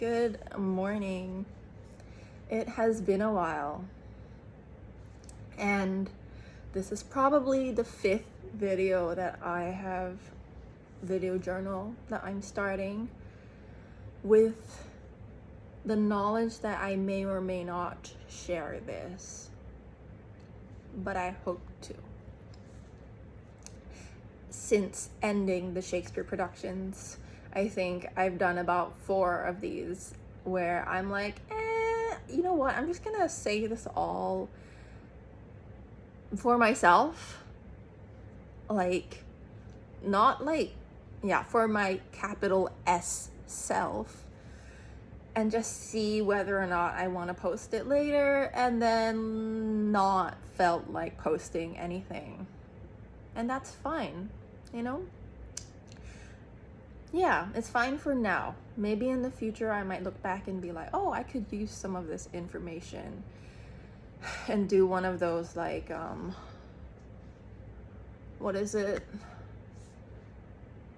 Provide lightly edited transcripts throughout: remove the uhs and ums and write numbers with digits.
Good morning. It has been a while, and this is probably the 5th video that I have video journal that I'm starting with the knowledge that I may or may not share this, but I hope to. Since ending the Shakespeare productions, I think I've done about 4 of these where I'm like, you know what? I'm just gonna say this all for myself. Like, not like, for my capital S self. And just see whether or not I want to post it later, and then not felt like posting anything. And that's fine, you know? Yeah, it's fine for now. Maybe in the future I might look back and be like, oh, I could use some of this information and do one of those like, what is it?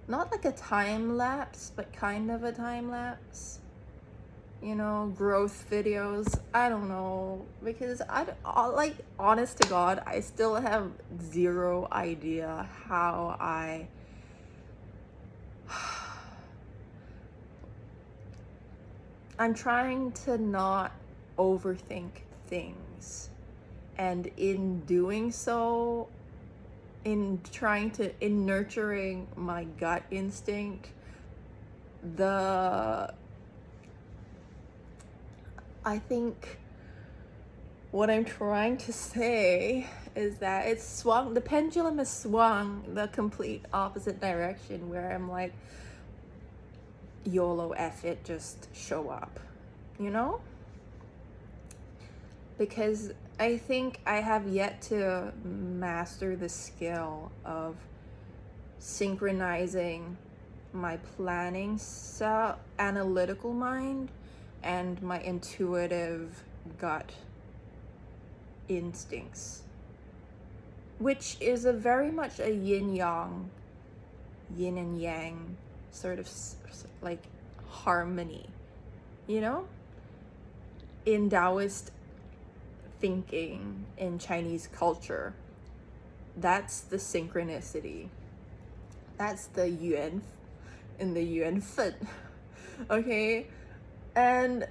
Not like a time lapse, but kind of a time lapse. You know, growth videos. I don't know, because like, honest to God, I still have zero idea how I'm trying to not overthink things, and in doing so, in nurturing my gut instinct, I think what I'm trying to say is that the pendulum has swung the complete opposite direction, where I'm like, YOLO, F it, just show up, you know? Because I think I have yet to master the skill of synchronizing my planning analytical mind and my intuitive gut instincts, which is a very much a yin and yang sort of like harmony, you know? In Taoist thinking, in Chinese culture, that's the synchronicity. That's the yuan in the yuan fen. Okay? And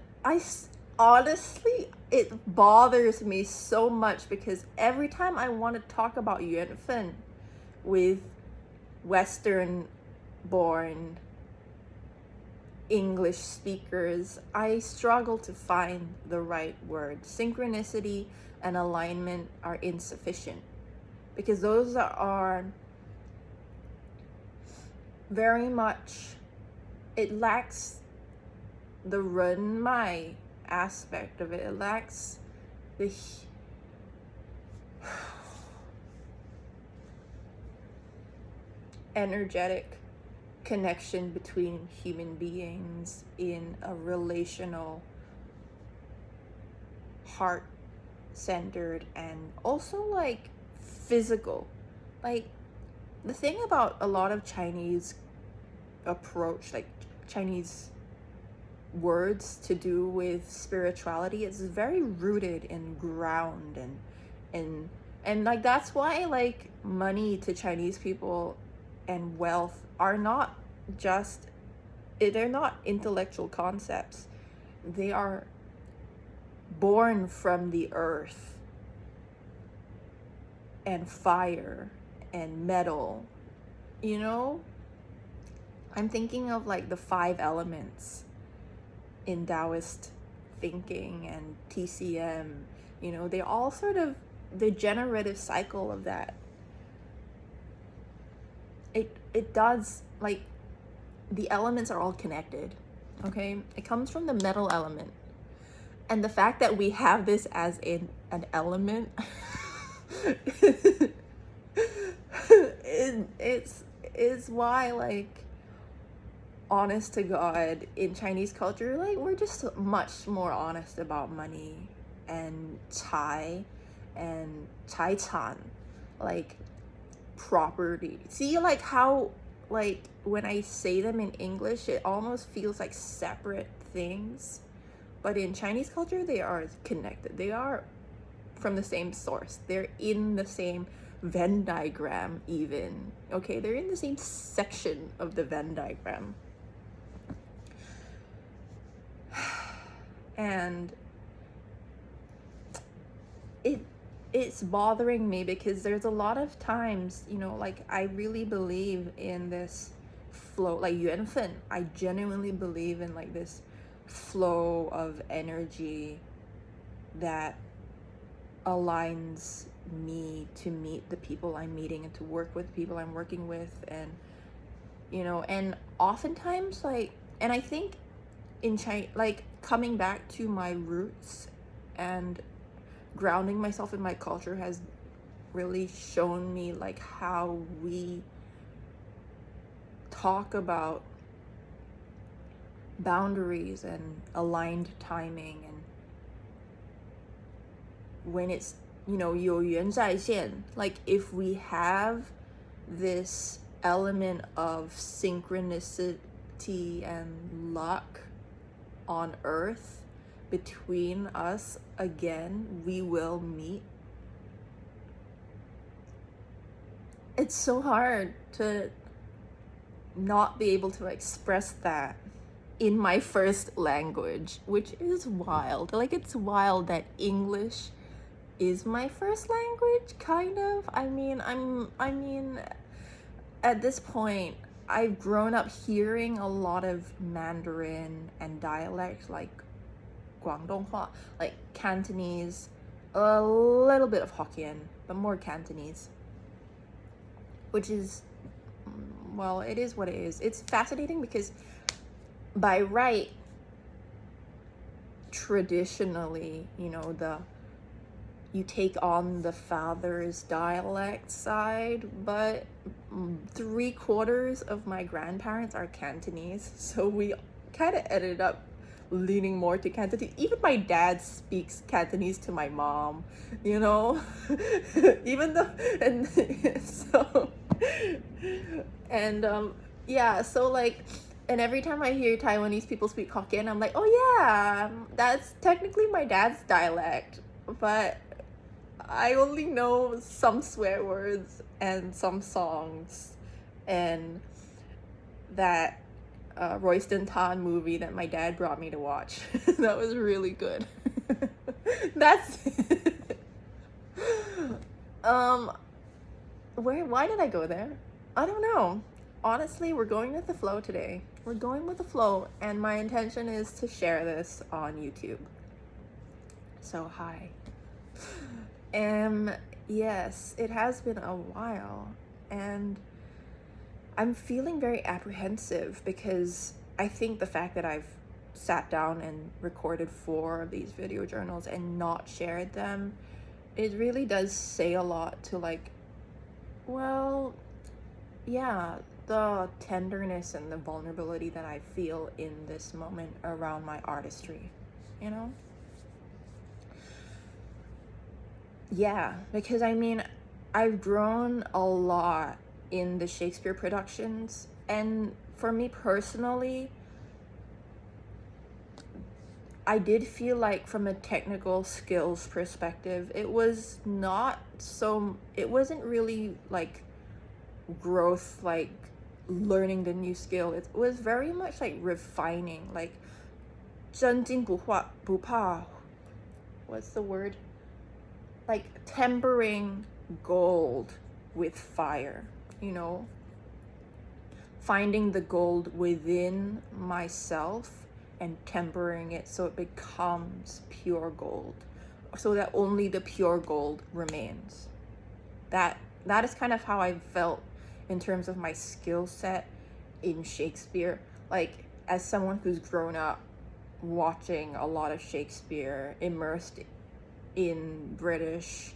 honestly, it bothers me so much, because every time I want to talk about yuan fen with Western born English speakers, I struggle to find the right word. Synchronicity and alignment are insufficient, because those are very much, it lacks the Ren Mai aspect of it. It lacks the energetic connection between human beings in a relational, heart-centered, and also like physical. Like, the thing about a lot of Chinese approach, like Chinese words to do with spirituality, is very rooted in ground and like, that's why like money to Chinese people and wealth are not just, they're not intellectual concepts. They are born from the earth and fire and metal, you know? I'm thinking of like the 5 elements in Taoist thinking and TCM, you know, they all sort of, the generative cycle of that. It does, like, the elements are all connected, okay? It comes from the metal element. And the fact that we have this as an element it's why, like, honest to God, in Chinese culture, like, we're just much more honest about money and chai and chai chan, like property. See, like, how, like, when I say them in English, it almost feels like separate things, but in Chinese culture, they are connected. They are from the same source. They're in the same Venn diagram even. Okay, they're in the same section of the Venn diagram. And it's bothering me because there's a lot of times, you know, like I really believe in this flow, like 缘分. I genuinely believe in like this flow of energy that aligns me to meet the people I'm meeting and to work with people I'm working with. And you know, and oftentimes, like, and I think in China, like coming back to my roots and grounding myself in my culture has really shown me like how we talk about boundaries and aligned timing, and when it's, you know, 有缘在线, like if we have this element of synchronicity and luck on earth between us again, we will meet. It's so hard to not be able to express that in my first language, which is wild. Like, it's wild that English is my first language, kind of. I mean, at this point, I've grown up hearing a lot of Mandarin and dialect, like Guangdonghua, like Cantonese, a little bit of Hokkien, but more Cantonese, which is, well, it is what it is. It's fascinating because by right, traditionally, you know, you take on the father's dialect side, but 3/4 of my grandparents are Cantonese, so we kind of ended up leaning more to Cantonese. Even my dad speaks Cantonese to my mom, you know. Even though, and so, and yeah, so like, and every time I hear Taiwanese people speak Hokkien, I'm like, oh yeah, that's technically my dad's dialect, but I only know some swear words and some songs, and that Royston Tan movie that my dad brought me to watch. That was really good. That's why did I go there? I don't know. Honestly, we're going with the flow today. We're going with the flow, and my intention is to share this on YouTube. So hi. Yes, it has been a while, and I'm feeling very apprehensive because I think the fact that I've sat down and recorded 4 of these video journals and not shared them, it really does say a lot to, like, well, yeah, the tenderness and the vulnerability that I feel in this moment around my artistry, you know? Yeah, because I mean, I've grown a lot in the Shakespeare productions, and for me personally, I did feel like from a technical skills perspective, it wasn't really like growth, like learning the new skill. It was very much like refining, like 真金不怕, what's the word? Like tempering gold with fire, you know? Finding the gold within myself and tempering it so it becomes pure gold, so that only the pure gold remains. That is kind of how I felt in terms of my skill set in Shakespeare. Like, as someone who's grown up watching a lot of Shakespeare, immersed in British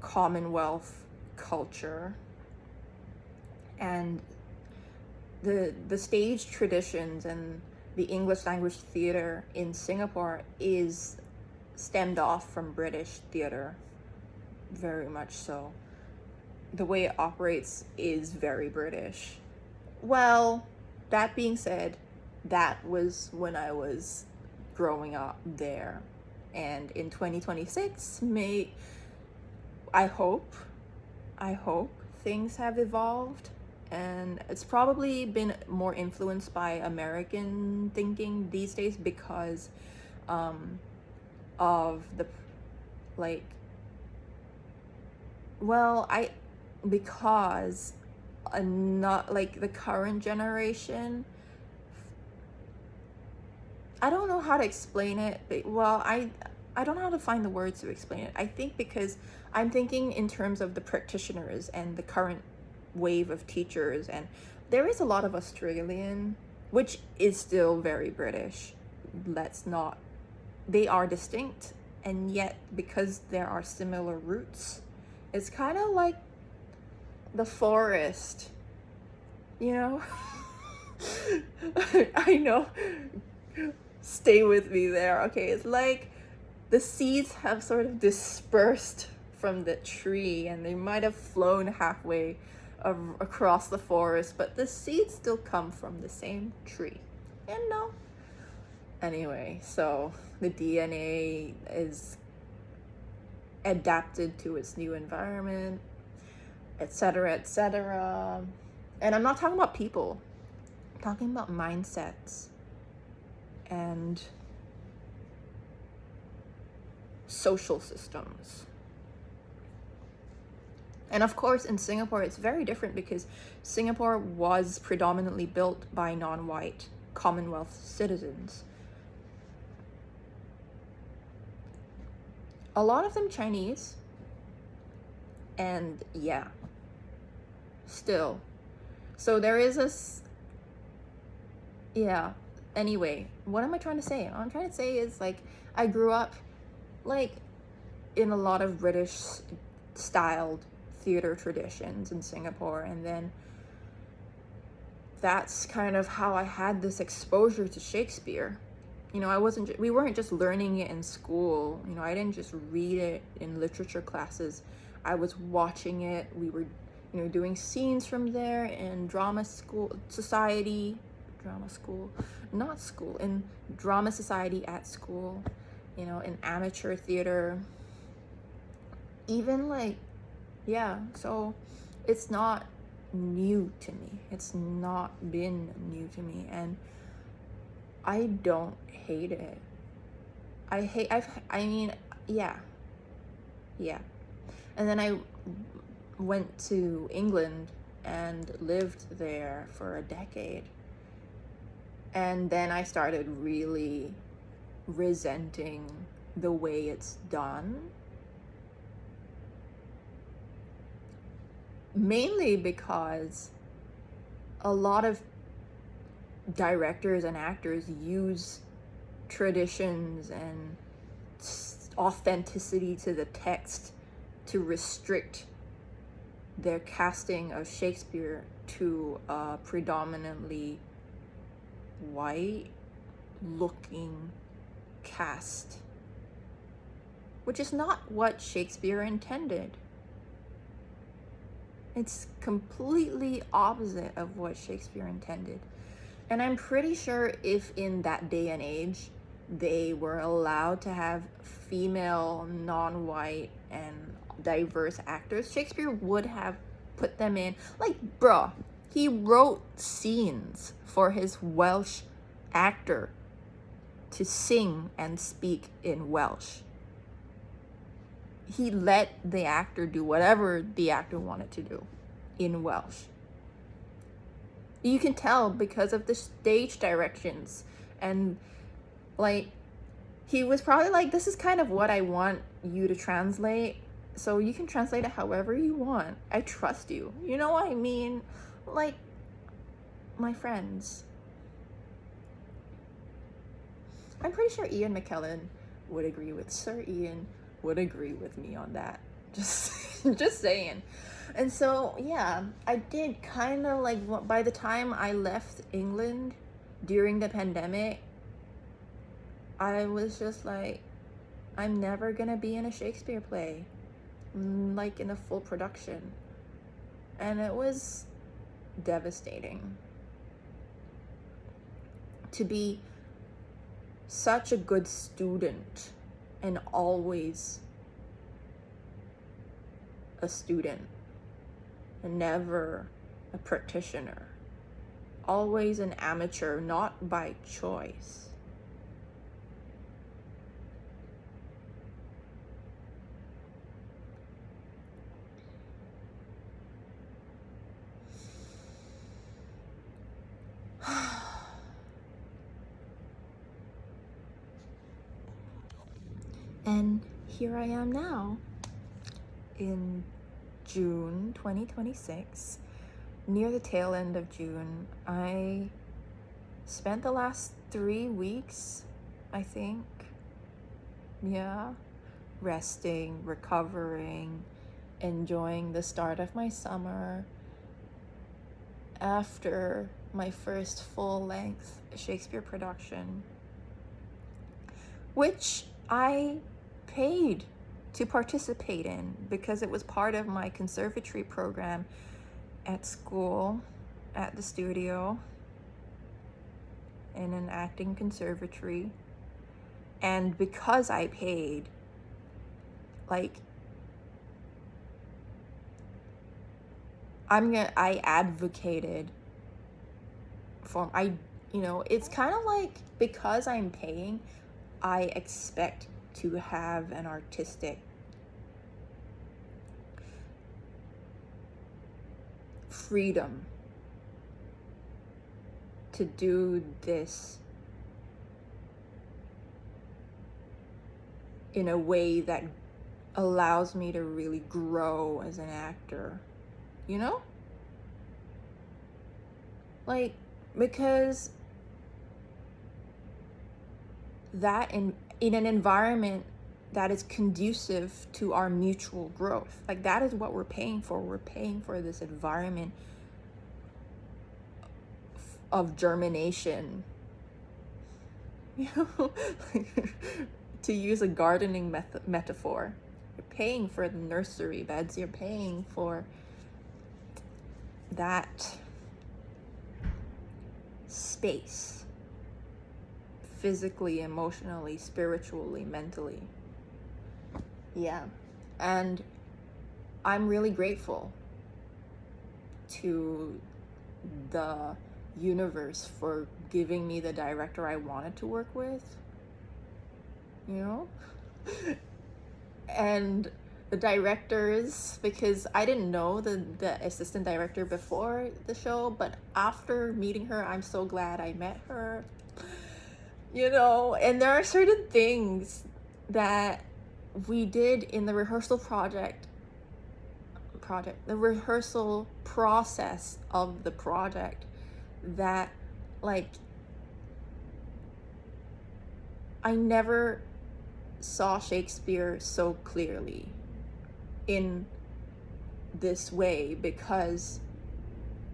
Commonwealth culture, and the stage traditions and the English language theater in Singapore is stemmed off from British theater, very much so. The way it operates is very British. Well, that being said, that was when I was growing up there. And in 2026, I hope I hope things have evolved, and it's probably been more influenced by American thinking these days because of the like well I because not like the current generation. I don't know how to explain it, but I don't know how to find the words to explain it. I think because I'm thinking in terms of the practitioners and the current wave of teachers, and there is a lot of Australian, which is still very British. Let's not, they are distinct, and yet because there are similar roots, it's kind of like the forest, you know? I know. Stay with me there. Okay, it's like the seeds have sort of dispersed from the tree, and they might have flown halfway across the forest, but the seeds still come from the same tree. You know? Anyway, so the DNA is adapted to its new environment, etc., etc. And I'm not talking about people, I'm talking about mindsets and social systems. And of course, in Singapore, it's very different because Singapore was predominantly built by non-white Commonwealth citizens. A lot of them Chinese, and yeah, still. So there is yeah. Anyway, what am I trying to say? What I'm trying to say is, like, I grew up like in a lot of British styled theater traditions in Singapore, and then that's kind of how I had this exposure to Shakespeare. You know, we weren't just learning it in school. You know, I didn't just read it in literature classes. I was watching it. We were, you know, doing scenes from there in in drama society at school, you know, in amateur theater. Even like, yeah, so it's not new to me. It's not been new to me, and I don't hate it. I mean, yeah. And then I went to England and lived there for a decade. And then I started really resenting the way it's done. Mainly because a lot of directors and actors use traditions and authenticity to the text to restrict their casting of Shakespeare to a predominantly white looking cast, which is not what Shakespeare intended. It's completely opposite of what Shakespeare intended. And I'm pretty sure if in that day and age they were allowed to have female, non-white, and diverse actors, Shakespeare would have put them in. Like, bruh, he wrote scenes for his Welsh actor to sing and speak in Welsh. He let the actor do whatever the actor wanted to do in Welsh. You can tell because of the stage directions, and like, he was probably like, this is kind of what I want you to translate, so you can translate it however you want. I trust you. You know what I mean? Like, my friends. I'm pretty sure Ian McKellen would agree with Sir Ian would agree with me on that. Just saying. And so, yeah, I did kind of like, by the time I left England during the pandemic, I was just like, I'm never gonna be in a Shakespeare play, like in a full production. And it was devastating. to be such a good student and always a student and never a practitioner, always an amateur, not by choice. And here I am now in June 2026, near the tail end of June. I spent the last 3 weeks, I think, resting, recovering, enjoying the start of my summer after my first full-length Shakespeare production, which I paid to participate in because it was part of my conservatory program at school, at the studio, in an acting conservatory. And because I paid, like, I advocated for, it's kind of like, because I'm paying, I expect to have an artistic freedom to do this in a way that allows me to really grow as an actor, like, because that in an environment that is conducive to our mutual growth, like, that is what we're paying for. We're paying for this environment of germination, to use a gardening metaphor. You're paying for the nursery beds, you're paying for that space, physically, emotionally, spiritually, mentally. And I'm really grateful to the universe for giving me the director I wanted to work with, and the directors, because I didn't know the assistant director before the show, but after meeting her, I'm so glad I met her, and there are certain things that we did in the rehearsal the rehearsal process of the project, that, like, I never saw Shakespeare so clearly in this way, because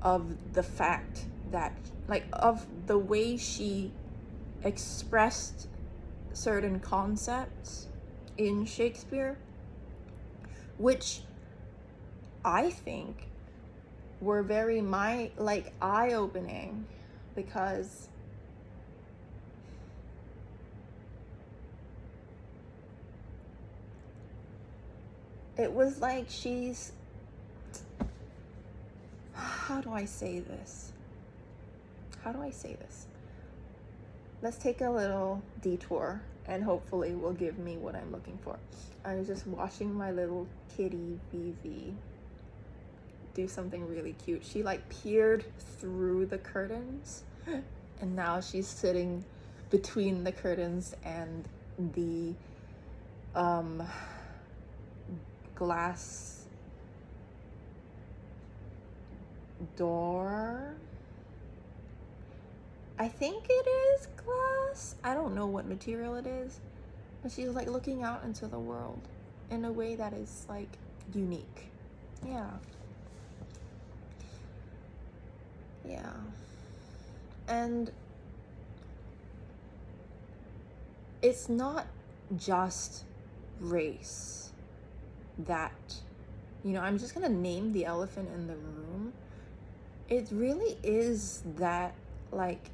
of the fact that, like, of the way she expressed certain concepts in Shakespeare, which I think were very eye-opening, because it was like how do I say this? Let's take a little detour, and hopefully will give me what I'm looking for. I was just watching my little kitty Vivi do something really cute. She, like, peered through the curtains, and now she's sitting between the curtains and the glass door. I think it is glass. I don't know what material it is, but she's, like, looking out into the world in a way that is, like, unique. And it's not just race that, I'm just gonna name the elephant in the room. It really is that, like,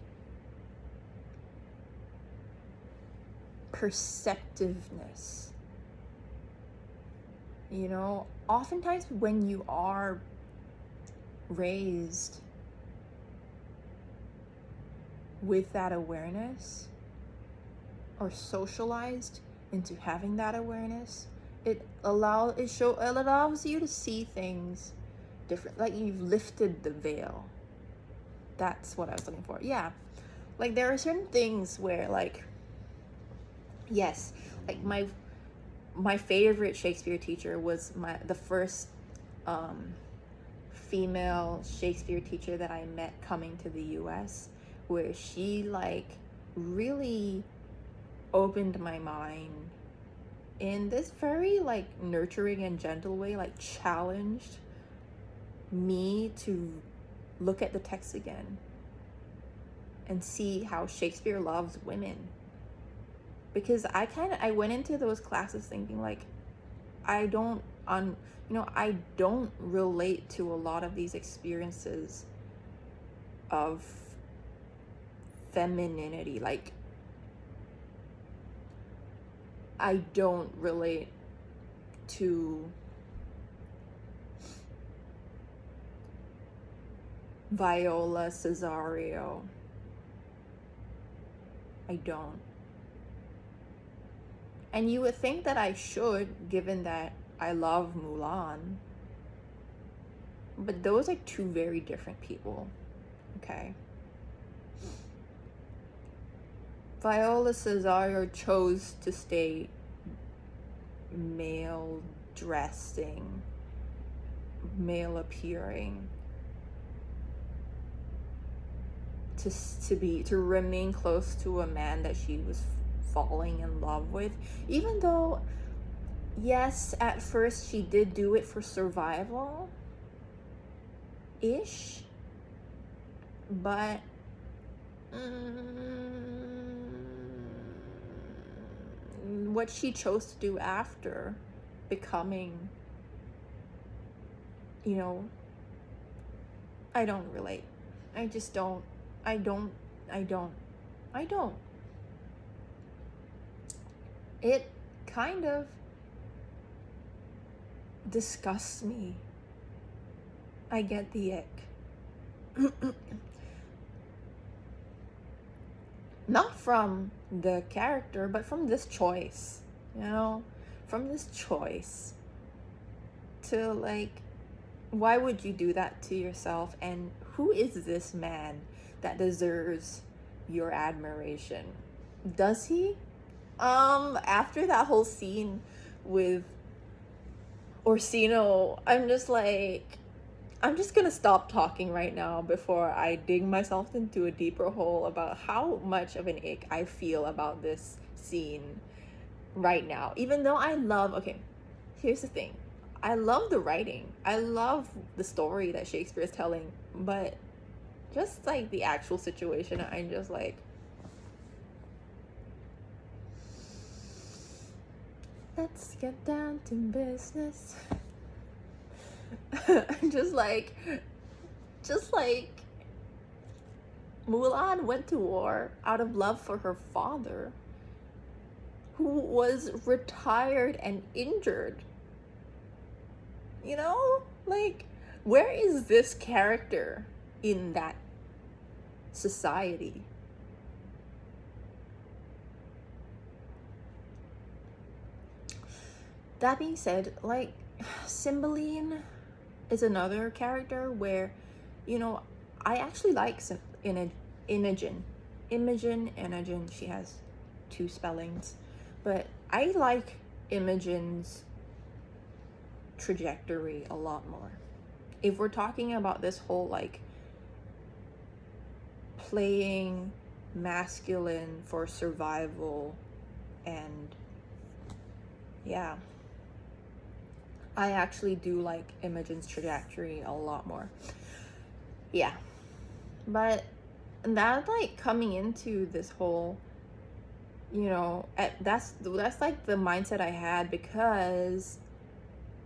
perceptiveness. You know, oftentimes when you are raised with that awareness or socialized into having that awareness, it allows you to see things different. Like you've lifted the veil. That's what I was looking for. Yeah. Like there are certain things where, like, yes, like my favorite Shakespeare teacher was the first female Shakespeare teacher that I met coming to the US, where she like really opened my mind in this very like nurturing and gentle way, like challenged me to look at the text again and see how Shakespeare loves women. Because I went into those classes thinking like I don't relate to a lot of these experiences of femininity. Like I don't relate to Viola Cesario. I don't. And you would think that I should, given that I love Mulan. But those are two very different people. Okay. Viola Cesario chose to stay male dressing, male appearing, to remain close to a man that she was falling in love with, even though yes, at first she did do it for survival ish, but what she chose to do after becoming, you know, I don't relate. I just don't. I don't. It kind of disgusts me. I get the ick. Not from the character, but from this choice, you know? From this choice to like, why would you do that to yourself? And who is this man that deserves your admiration? Does he? After that whole scene with Orsino, I'm just gonna stop talking right now before I dig myself into a deeper hole about how much of an ick I feel about this scene right now. Even though okay, here's the thing. I love the writing. I love the story that Shakespeare is telling, but just like the actual situation, I'm just like, let's get down to business. just like Mulan went to war out of love for her father, who was retired and injured. You know, like, where is this character in that society? That being said, like, Cymbeline is another character where, you know, I actually like Imogen. She has two spellings, but I like Imogen's trajectory a lot more. If we're talking about this whole like playing masculine for survival, and yeah, I actually do like Imogen's trajectory a lot more. Yeah. But that, like, coming into this whole, you know, that's like the mindset I had, because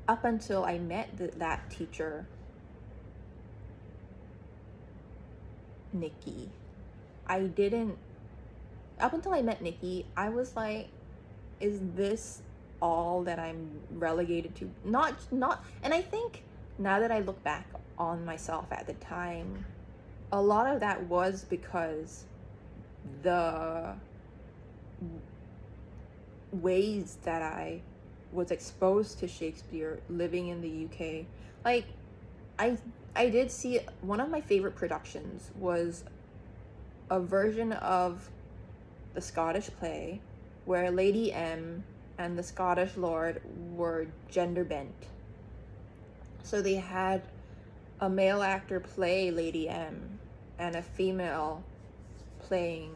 up until I met that teacher, Nikki, up until I met Nikki, I was like, is this all that I'm relegated to? Not, and I think now that I look back on myself at the time, a lot of that was because the ways that I was exposed to Shakespeare living in the UK. Like, I I did see one of my favorite productions was a version of the Scottish play where Lady M and the Scottish Lord were gender bent. So they had a male actor play Lady M and a female playing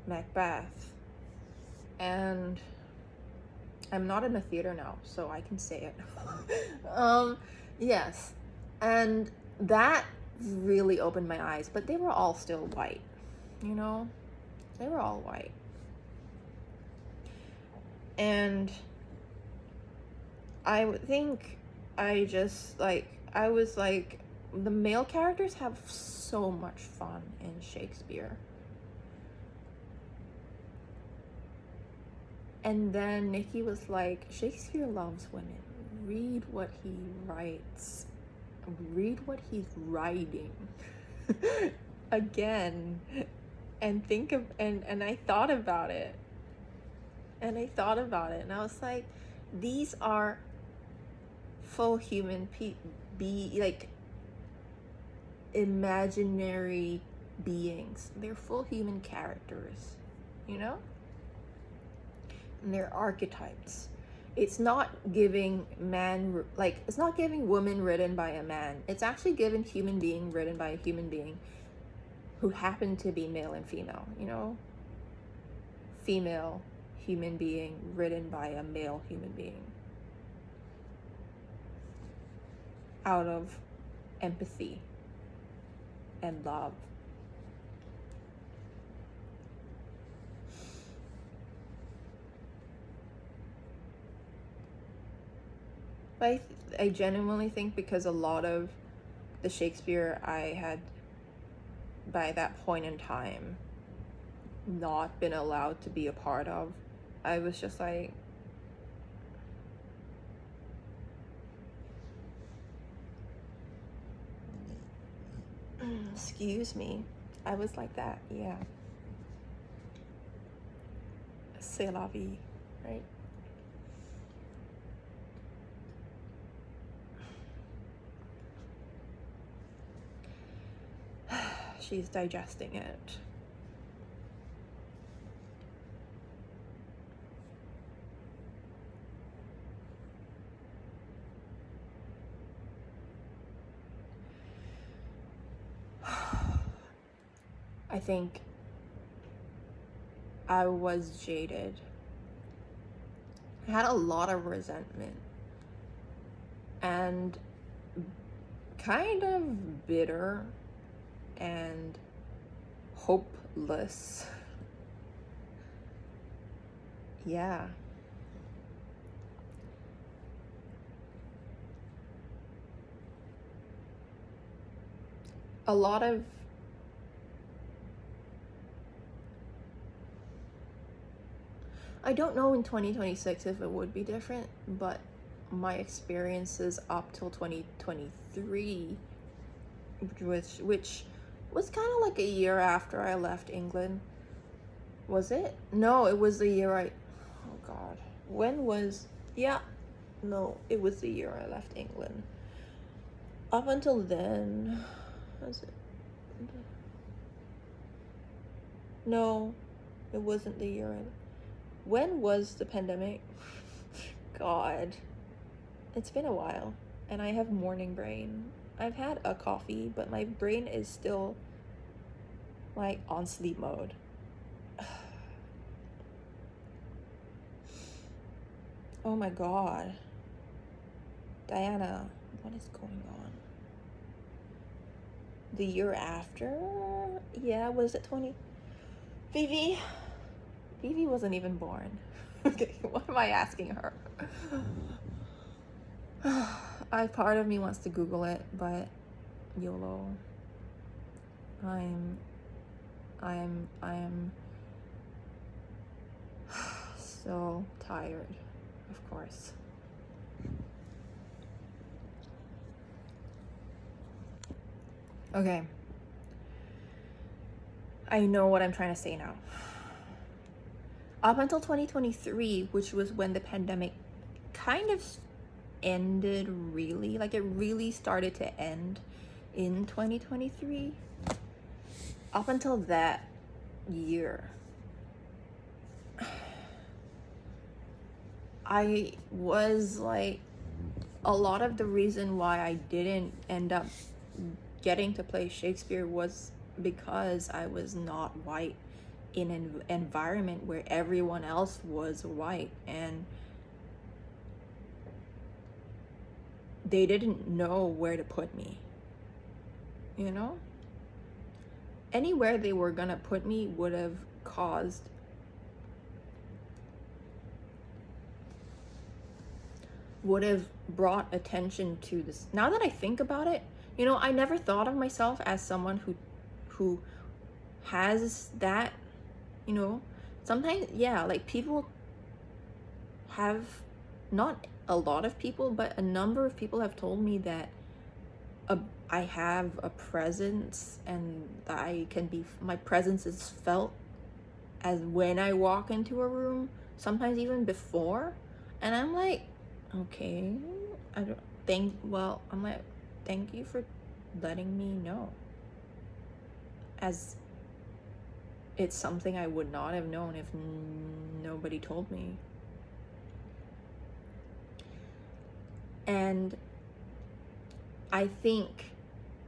Macbeth. And I'm not in a theater now, so I can say it. Yes. And that really opened my eyes, but they were all still white, you know? They were all white. And I think I just I was like, the male characters have so much fun in Shakespeare. And then Nikki was like, Shakespeare loves women. Read what he writes. Read what he's writing. Again. And think of, and I thought about it. And I was like, these are full human imaginary beings. They're full human characters, you know? And they're archetypes. It's not giving it's not giving woman written by a man. It's actually giving human being written by a human being who happen to be male and female, you know? Female human being written by a male human being. Out of empathy and love. But I genuinely think because a lot of the Shakespeare I had by that point in time not been allowed to be a part of, I was just like, excuse me, I was like that, yeah. C'est la vie, right? She's digesting it. I think I was jaded. I had a lot of resentment and kind of bitter and hopeless. Yeah. A lot of I don't know in 2026 if it would be different, but my experiences up till 2023, which was kind of like a year after I left England. Was it? No, it was the year oh God. When was, yeah, no, it was the year I left England. Up until then, was it? No, it wasn't the year when was the pandemic? God, it's been a while, and I have morning brain. I've had a coffee, but my brain is still like on sleep mode. Oh my God, Diana, what is going on? The year after? Yeah, was it 20? Vivi wasn't even born. Okay, what am I asking her? Part of me wants to Google it, but YOLO. I'm so tired, of course. Okay. I know what I'm trying to say now. Up until 2023, which was when the pandemic kind of ended, really, like it really started to end in 2023. Up until that year, I was like, a lot of the reason why I didn't end up getting to play Shakespeare was because I was not white in an environment where everyone else was white, and they didn't know where to put me, you know? Anywhere they were gonna put me would have brought attention to this. Now that I think about it, you know, I never thought of myself as someone who has that, you know. Sometimes, yeah, like people have, not a lot of people, but a number of people have told me that I have a presence, and that my presence is felt as when I walk into a room, sometimes even before. And I'm like, okay, I'm like, thank you for letting me know, as it's something I would not have known if nobody told me. And I think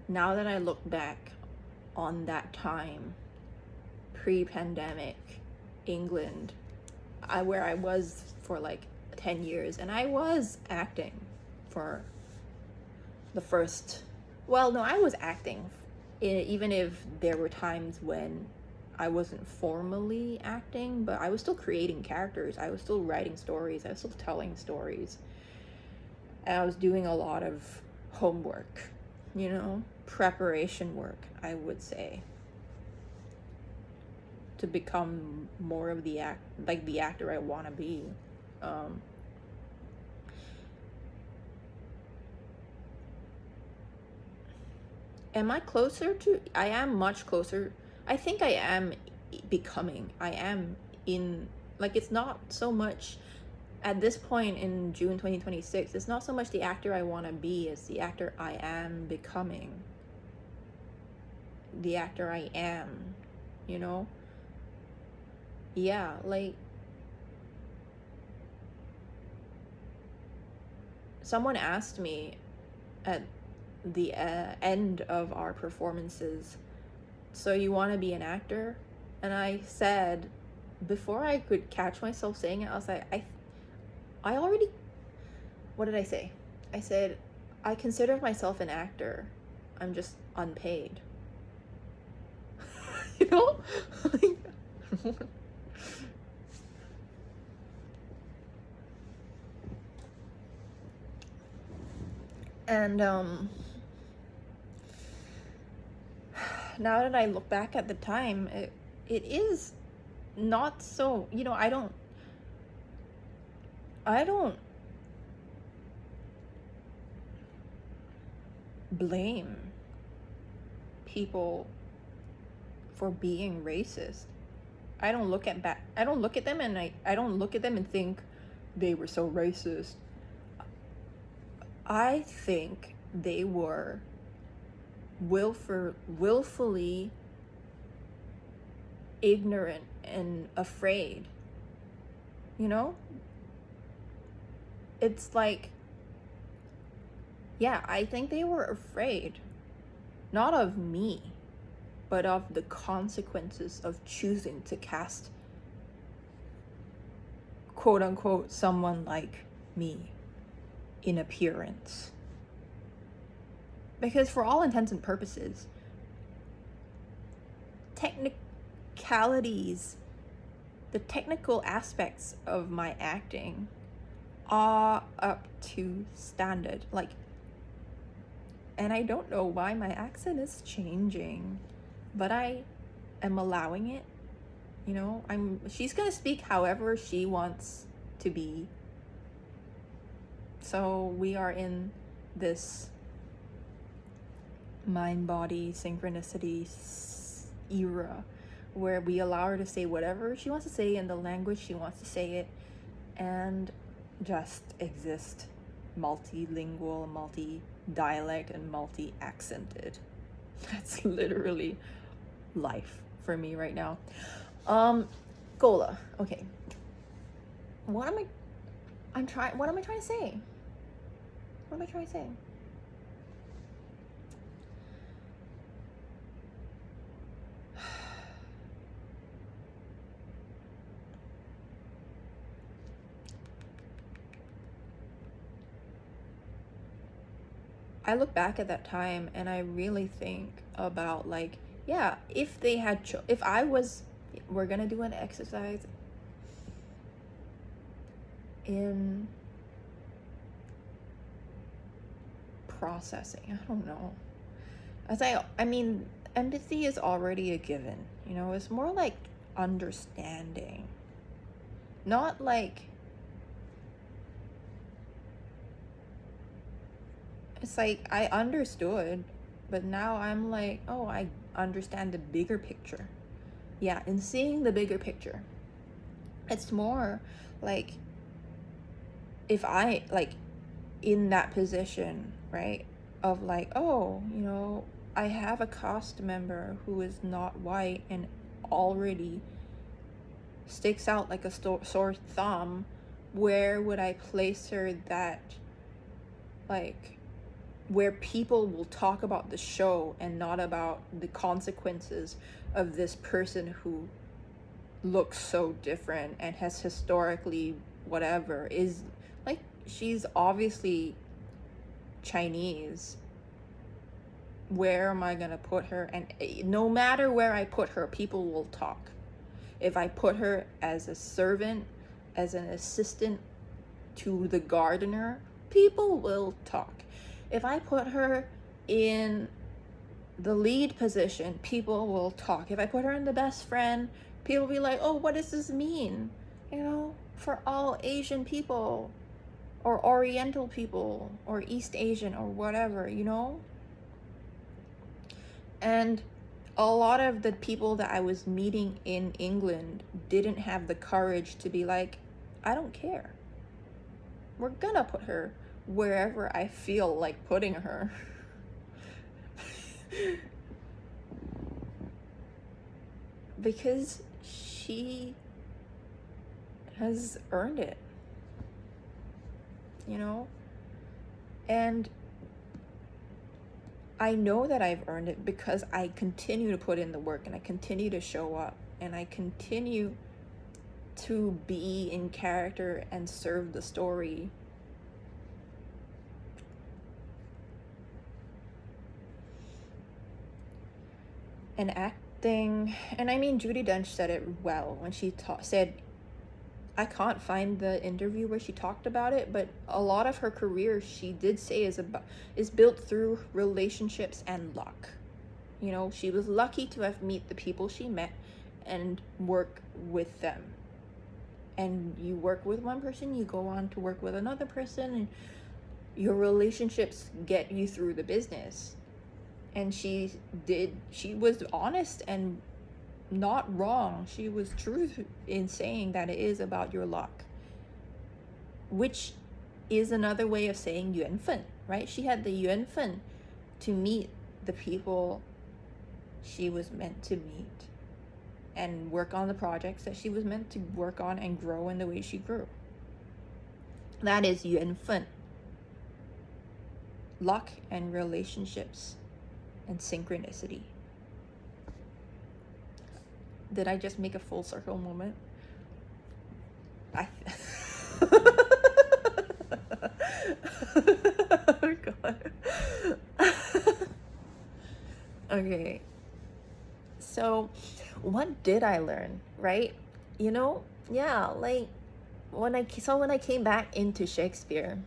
now that I look back on that time, pre-pandemic England, where I was for like 10 years, and I was acting for the first, well, no, I was acting, even if there were times when I wasn't formally acting, but I was still creating characters, I was still writing stories, I was still telling stories, and I was doing a lot of homework, you know, preparation work, I would say, to become more of the actor I want to be. Am I closer to? I am much closer. I think I am becoming. I am in, like, it's not so much at this point in June 2026. It's not so much the actor I want to be as the actor I am becoming. The actor I am, you know? Yeah, like, someone asked me at the end of our performances, so you want to be an actor? And I said, before I could catch myself saying it, I was like, I already, what did I say? I said, I consider myself an actor, I'm just unpaid. You know? And now that I look back at the time, it is not so, you know, I don't blame people for being racist. I don't look at them, and I don't look at them and think they were so racist. I think they were willfully ignorant and afraid. You know? It's like, yeah, I think they were afraid, not of me, but of the consequences of choosing to cast, quote unquote, someone like me in appearance. Because for all intents and purposes, technicalities, the technical aspects of my acting are up to standard. Like, and I don't know why my accent is changing, but I am allowing it. You know, she's gonna speak however she wants to be. So we are in this mind-body synchronicity era where we allow her to say whatever she wants to say in the language she wants to say it, and just exist multilingual, multi-dialect, and multi-accented. That's literally life for me right now. Gola. Okay. What am I trying to say? What am I trying to say? I look back at that time and I really think about, like, yeah, if they had if I was, we're gonna do an exercise in processing. I don't know. I mean, empathy is already a given, you know. It's more like understanding, not like, it's like I understood, but now I'm like, oh, I understand the bigger picture. Yeah, in seeing the bigger picture, it's more like, if I, like, in that position, right, of like, oh, you know, I have a cast member who is not white and already sticks out like a sore thumb, where would I place her that, like, where people will talk about the show and not about the consequences of this person who looks so different and has historically whatever, is like, she's obviously Chinese. Where am I gonna put her? And no matter where I put her, people will talk. If I put her as a servant, as an assistant to the gardener, people will talk. If I put her in the lead position, people will talk. If I put her in the best friend, people will be like, oh, what does this mean? You know, for all Asian people, or Oriental people, or East Asian, or whatever, you know? And a lot of the people that I was meeting in England didn't have the courage to be like, I don't care. We're gonna put her wherever I feel like putting her. Because she has earned it, you know? And I know that I've earned it because I continue to put in the work, and I continue to show up, and I continue to be in character and serve the story. And acting, and I mean, Judi Dench said it well when she said, I can't find the interview where she talked about it, but a lot of her career, she did say, is built through relationships and luck. You know, she was lucky to have met the people she met and work with them. And you work with one person, you go on to work with another person, and your relationships get you through the business. And she was honest and not wrong. She was true in saying that it is about your luck, which is another way of saying 缘分, right? She had the 缘分 to meet the people she was meant to meet and work on the projects that she was meant to work on and grow in the way she grew. That is 缘分. Luck and relationships and synchronicity. Did I just make a full circle moment? Oh God. Okay. So, what did I learn, right? You know, yeah, like when I came back into Shakespeare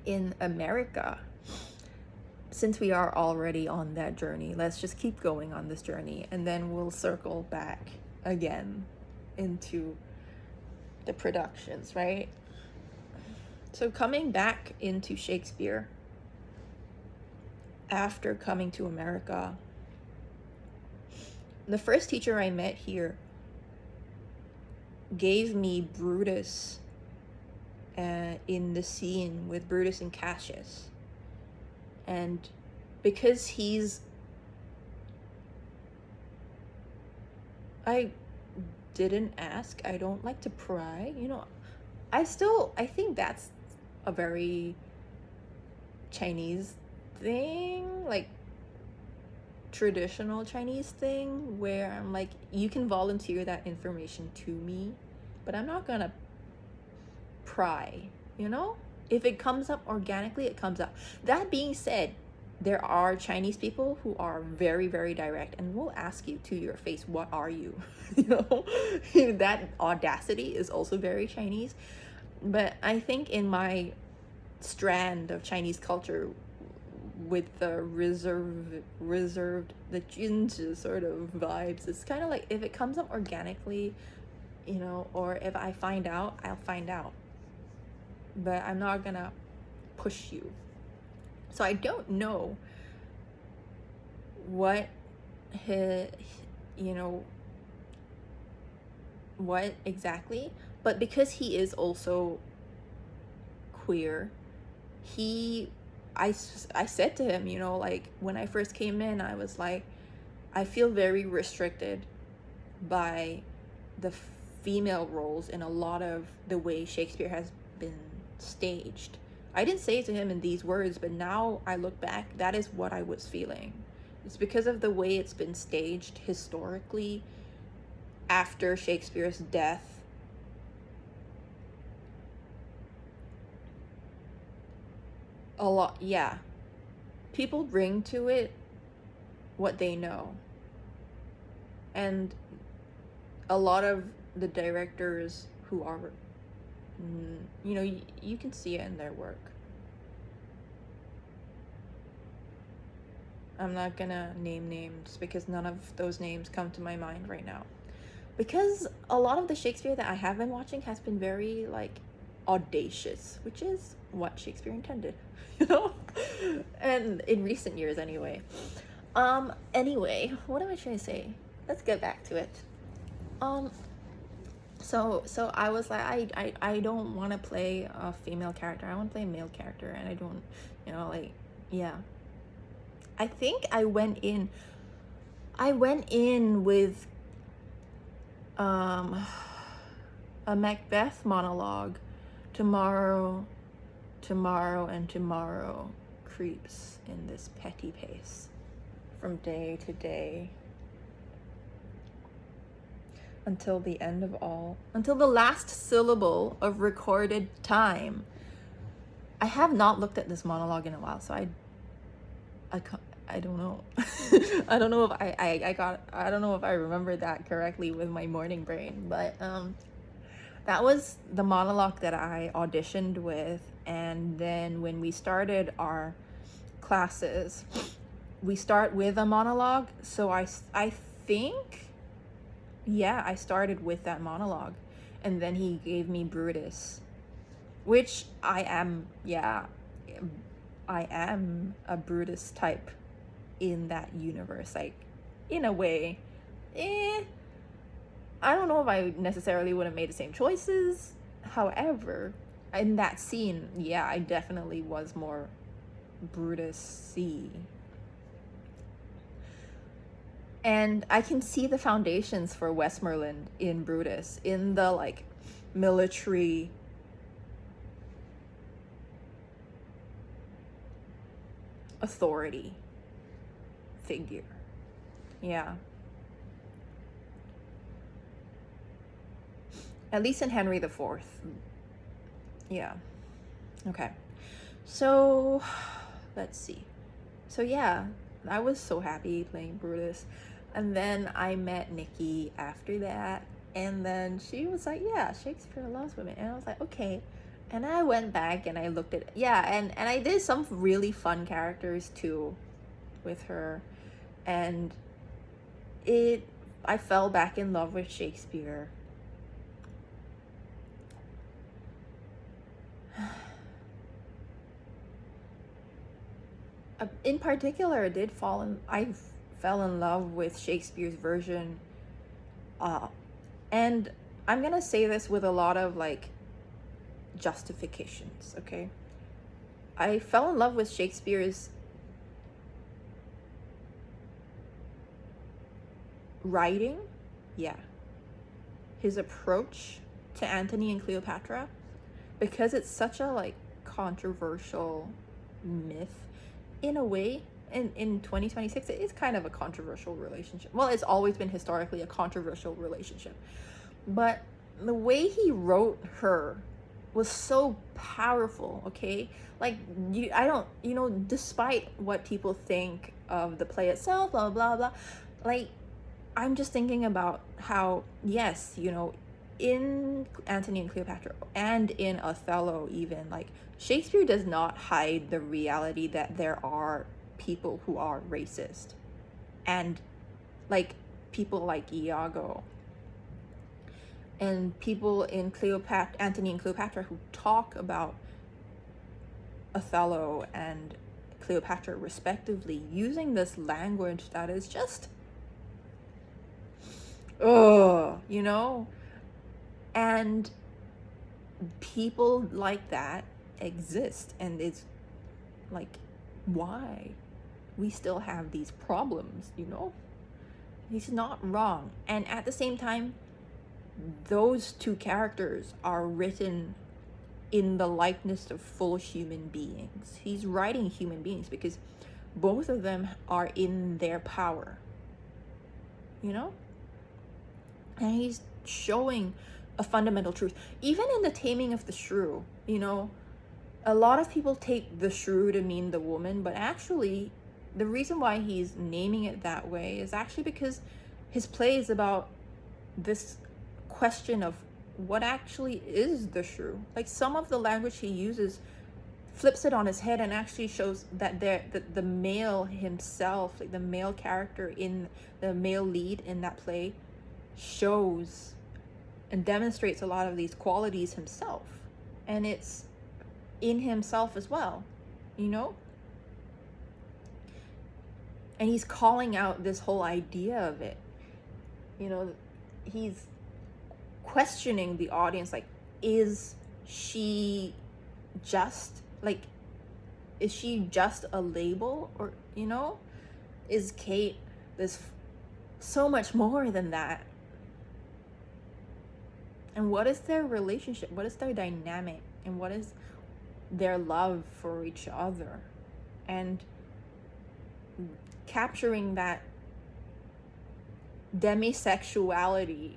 in America, since we are already on that journey, let's just keep going on this journey, and then we'll circle back again into the productions, right? So coming back into Shakespeare after coming to America, the first teacher I met here gave me Brutus in the scene with Brutus and Cassius. And because I didn't ask, I don't like to pry, I think that's a very Chinese thing, like traditional Chinese thing, where I'm like, you can volunteer that information to me, but I'm not gonna pry, If it comes up organically, it comes up. That being said, there are Chinese people who are very, very direct and will ask you to your face, what are you? That audacity is also very Chinese. But I think in my strand of Chinese culture, with the reserved, the ginger sort of vibes, it's kind of like, if it comes up organically, or if I find out, I'll find out. But I'm not gonna push you. So I don't know what what exactly, but because he is also queer, I said to him, like when I first came in, I was like, I feel very restricted by the female roles in a lot of the way Shakespeare has been staged. I didn't say it to him in these words, but now I look back, that is what I was feeling. It's because of the way it's been staged historically after Shakespeare's death. A lot, yeah. People bring to it what they know. And a lot of the directors who are, you can see it in their work. I'm not gonna name names because none of those names come to my mind right now. Because a lot of the Shakespeare that I have been watching has been very, like, audacious, which is what Shakespeare intended, And in recent years, anyway. Anyway, what am I trying to say? Let's get back to it. So I was like, I don't want to play a female character. I want to play a male character, and I don't, yeah. I think I went in with a Macbeth monologue. Tomorrow and tomorrow creeps in this petty pace, from day to day, until the end of all, until the last syllable of recorded time. I have not looked at this monologue in a while, so I don't know. I don't know if I don't know if I remember that correctly with my morning brain, but that was the monologue that I auditioned with. And then when we started our classes, we start with a monologue. So I think, yeah, I started with that monologue, and then he gave me Brutus, which I am a Brutus type in that universe, like, in a way. I don't know if I necessarily would have made the same choices. However, in that scene, yeah, I definitely was more Brutus-y. And I can see the foundations for Westmoreland in Brutus, in the, like, military authority figure. Yeah. At least in Henry IV. Yeah. Okay. So, let's see. So yeah, I was so happy playing Brutus. And then I met Nikki after that. And then she was like, yeah, Shakespeare loves women. And I was like, okay. And I went back and I looked at, yeah, and I did some really fun characters too with her. And I fell back in love with Shakespeare. In particular, I fell in love with Shakespeare's version. And I'm gonna say this with a lot of like justifications, okay? I fell in love with Shakespeare's writing, yeah. His approach to Antony and Cleopatra, because it's such a like controversial myth in a way. In 2026, it is kind of a controversial relationship. Well, it's always been historically a controversial relationship. But the way he wrote her was so powerful, okay? Like, despite what people think of the play itself, blah, blah, blah, like, I'm just thinking about how, yes, in Antony and Cleopatra and in Othello even, like, Shakespeare does not hide the reality that there are people who are racist. And, like, people like Iago and people in Antony and Cleopatra who talk about Othello and Cleopatra respectively, using this language that is just, and people like that exist, and it's like, why we still have these problems, He's not wrong. And at the same time, those two characters are written in the likeness of full human beings. He's writing human beings because both of them are in their power, and he's showing a fundamental truth. Even in The Taming of the Shrew, a lot of people take the shrew to mean the woman, but actually the reason why he's naming it that way is actually because his play is about this question of what actually is the shrew. Like, some of the language he uses flips it on his head and actually shows that the male himself, like the male character in the male lead in that play, shows and demonstrates a lot of these qualities himself, and it's in himself as well, and he's calling out this whole idea of it. He's questioning the audience, like, is she just a label, or is Kate this so much more than that? And what is their relationship? What is their dynamic? And what is their love for each other? And capturing that demisexuality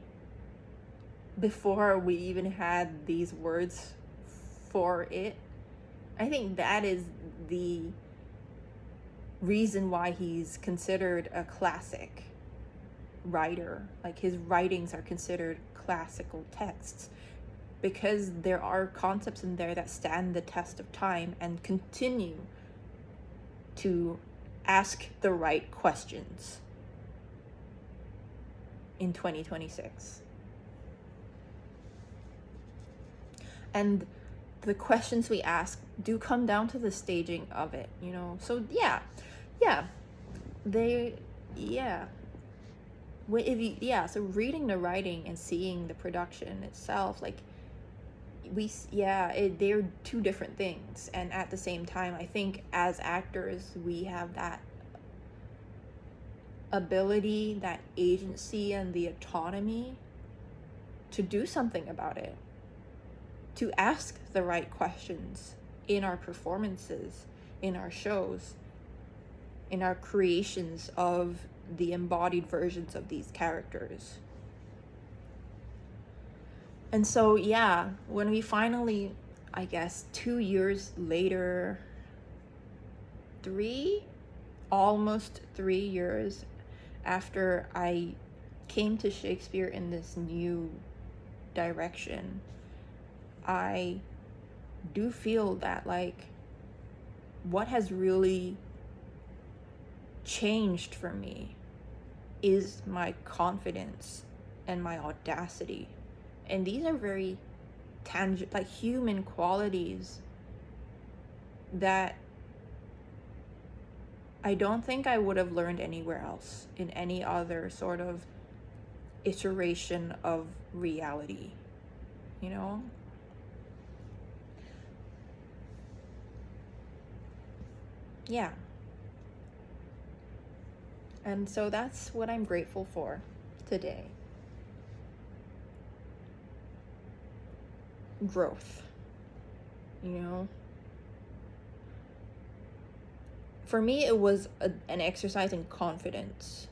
before we even had these words for it, I think that is the reason why he's considered a classic writer. Like, his writings are considered classical texts because there are concepts in there that stand the test of time and continue to ask the right questions in 2026. And the questions we ask do come down to the staging of it, So so reading the writing and seeing the production itself, like, they're two different things. And at the same time, I think as actors, we have that ability, that agency, and the autonomy to do something about it, to ask the right questions in our performances, in our shows, in our creations of the embodied versions of these characters. And so, when we finally, I guess 2 years later, almost 3 years after I came to Shakespeare in this new direction, I do feel that like what has really changed for me is my confidence and my audacity. And these are very tangible, like human qualities that I don't think I would have learned anywhere else in any other sort of iteration of reality, you know? Yeah. And so that's what I'm grateful for today. Growth, you know? For me, it was an exercise in confidence.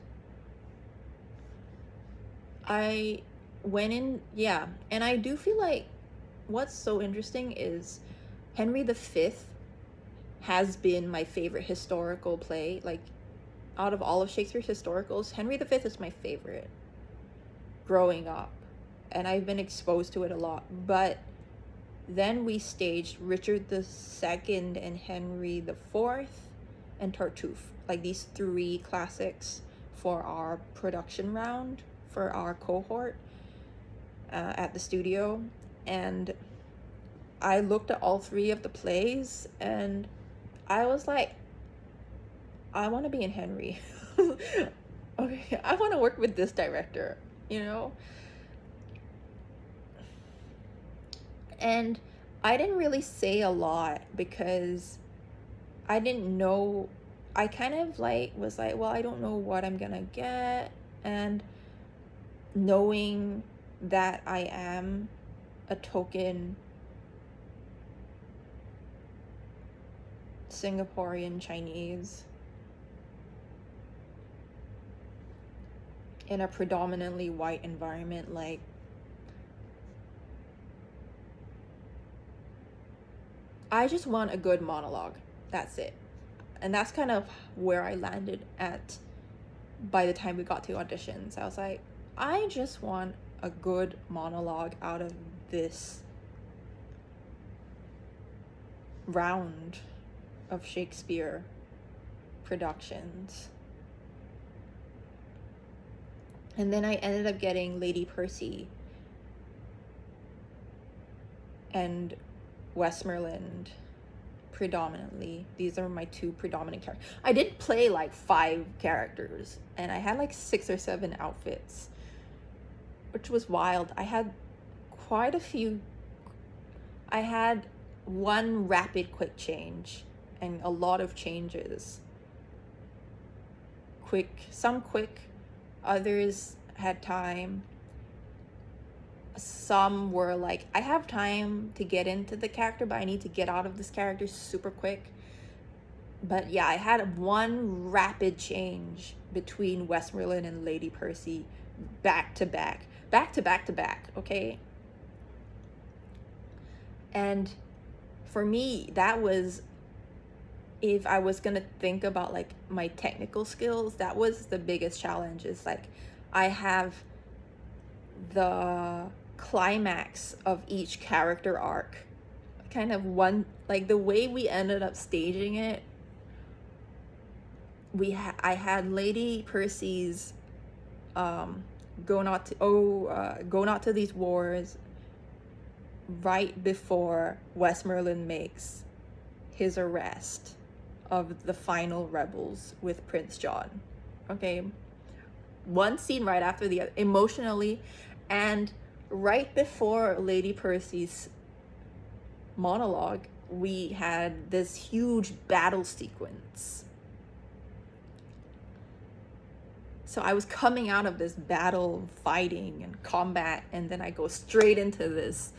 I went in, yeah, and I do feel like what's so interesting is Henry V has been my favorite historical play. Like, out of all of Shakespeare's historicals, Henry V is my favorite growing up, and I've been exposed to it a lot. But then we staged Richard II and Henry IV and Tartuffe, like these 3 classics for our production round for our cohort at the studio. And I looked at all 3 of the plays and I was like, I want to be in Henry. Okay, I want to work with this director, you know? And I didn't really say a lot because I didn't know. I kind of like was like, well, I don't know what I'm gonna get. And knowing that I am a token Singaporean Chinese in a predominantly white environment, like, I just want a good monologue. That's it. And that's kind of where I landed at by the time we got to auditions. I was like, I just want a good monologue out of this round of Shakespeare productions. And then I ended up getting Lady Percy and Westmoreland predominantly. These are my 2 predominant characters. I did play like 5 characters and I had like 6 or 7 outfits, which was wild. I had quite a few. I had 1 rapid quick change and a lot of changes. Some quick, others had time. Some were like, I have time to get into the character, but I need to get out of this character super quick. But yeah, I had 1 rapid change between Westmoreland and Lady Percy back to back, okay? And for me, that was, if I was gonna think about like my technical skills, that was the biggest challenge. Is like, I have the climax of each character arc kind of one, like the way we ended up staging it, I had Lady Percy's go not to these wars right before Westmoreland makes his arrest of the final rebels with Prince John. Okay, one scene right after the other, emotionally. And right before Lady Percy's monologue, we had this huge battle sequence. So I was coming out of this battle, fighting and combat, and then I go straight into this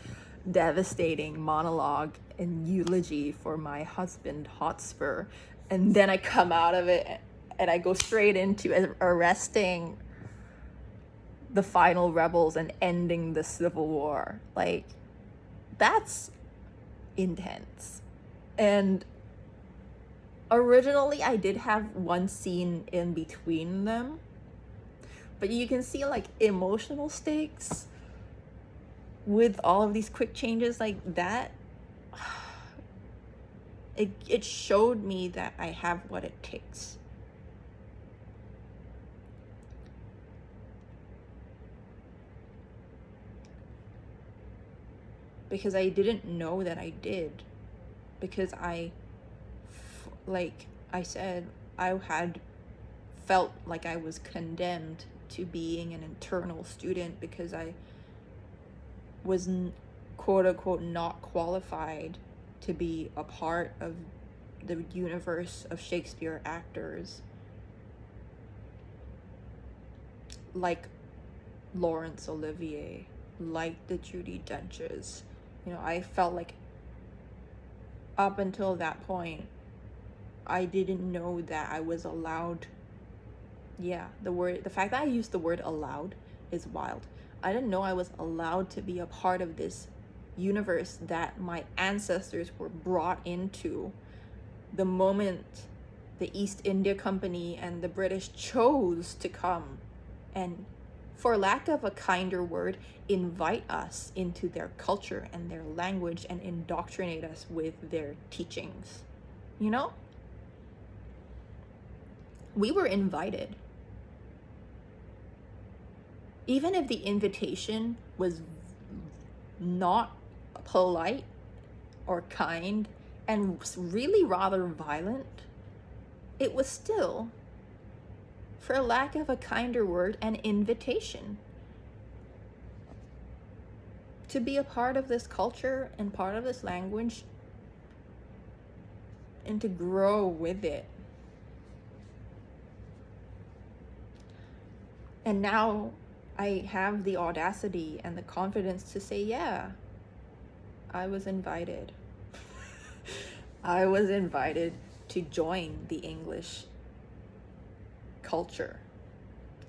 devastating monologue and eulogy for my husband Hotspur, and then I come out of it and I go straight into arresting the final rebels and ending the civil war. Like, that's intense. And originally I did have one scene in between them, but you can see like emotional stakes with all of these quick changes like that. it showed me that I have what it takes. Because I didn't know that I did. Because like I said, I had felt like I was condemned to being an internal student because I was quote unquote not qualified to be a part of the universe of Shakespeare actors like Laurence Olivier, like the Judi Denches. You know, I felt like up until that point, I didn't know that I was allowed. Yeah, the fact that I used the word allowed is wild. I didn't know I was allowed to be a part of this universe that my ancestors were brought into the moment the East India Company and the British chose to come and, for lack of a kinder word, invite us into their culture and their language and indoctrinate us with their teachings. You know? We were invited. Even if the invitation was not polite or kind and really rather violent, it was still, for lack of a kinder word, an invitation to be a part of this culture and part of this language and to grow with it. And now I have the audacity and the confidence to say, yeah, I was invited. I was invited to join the English culture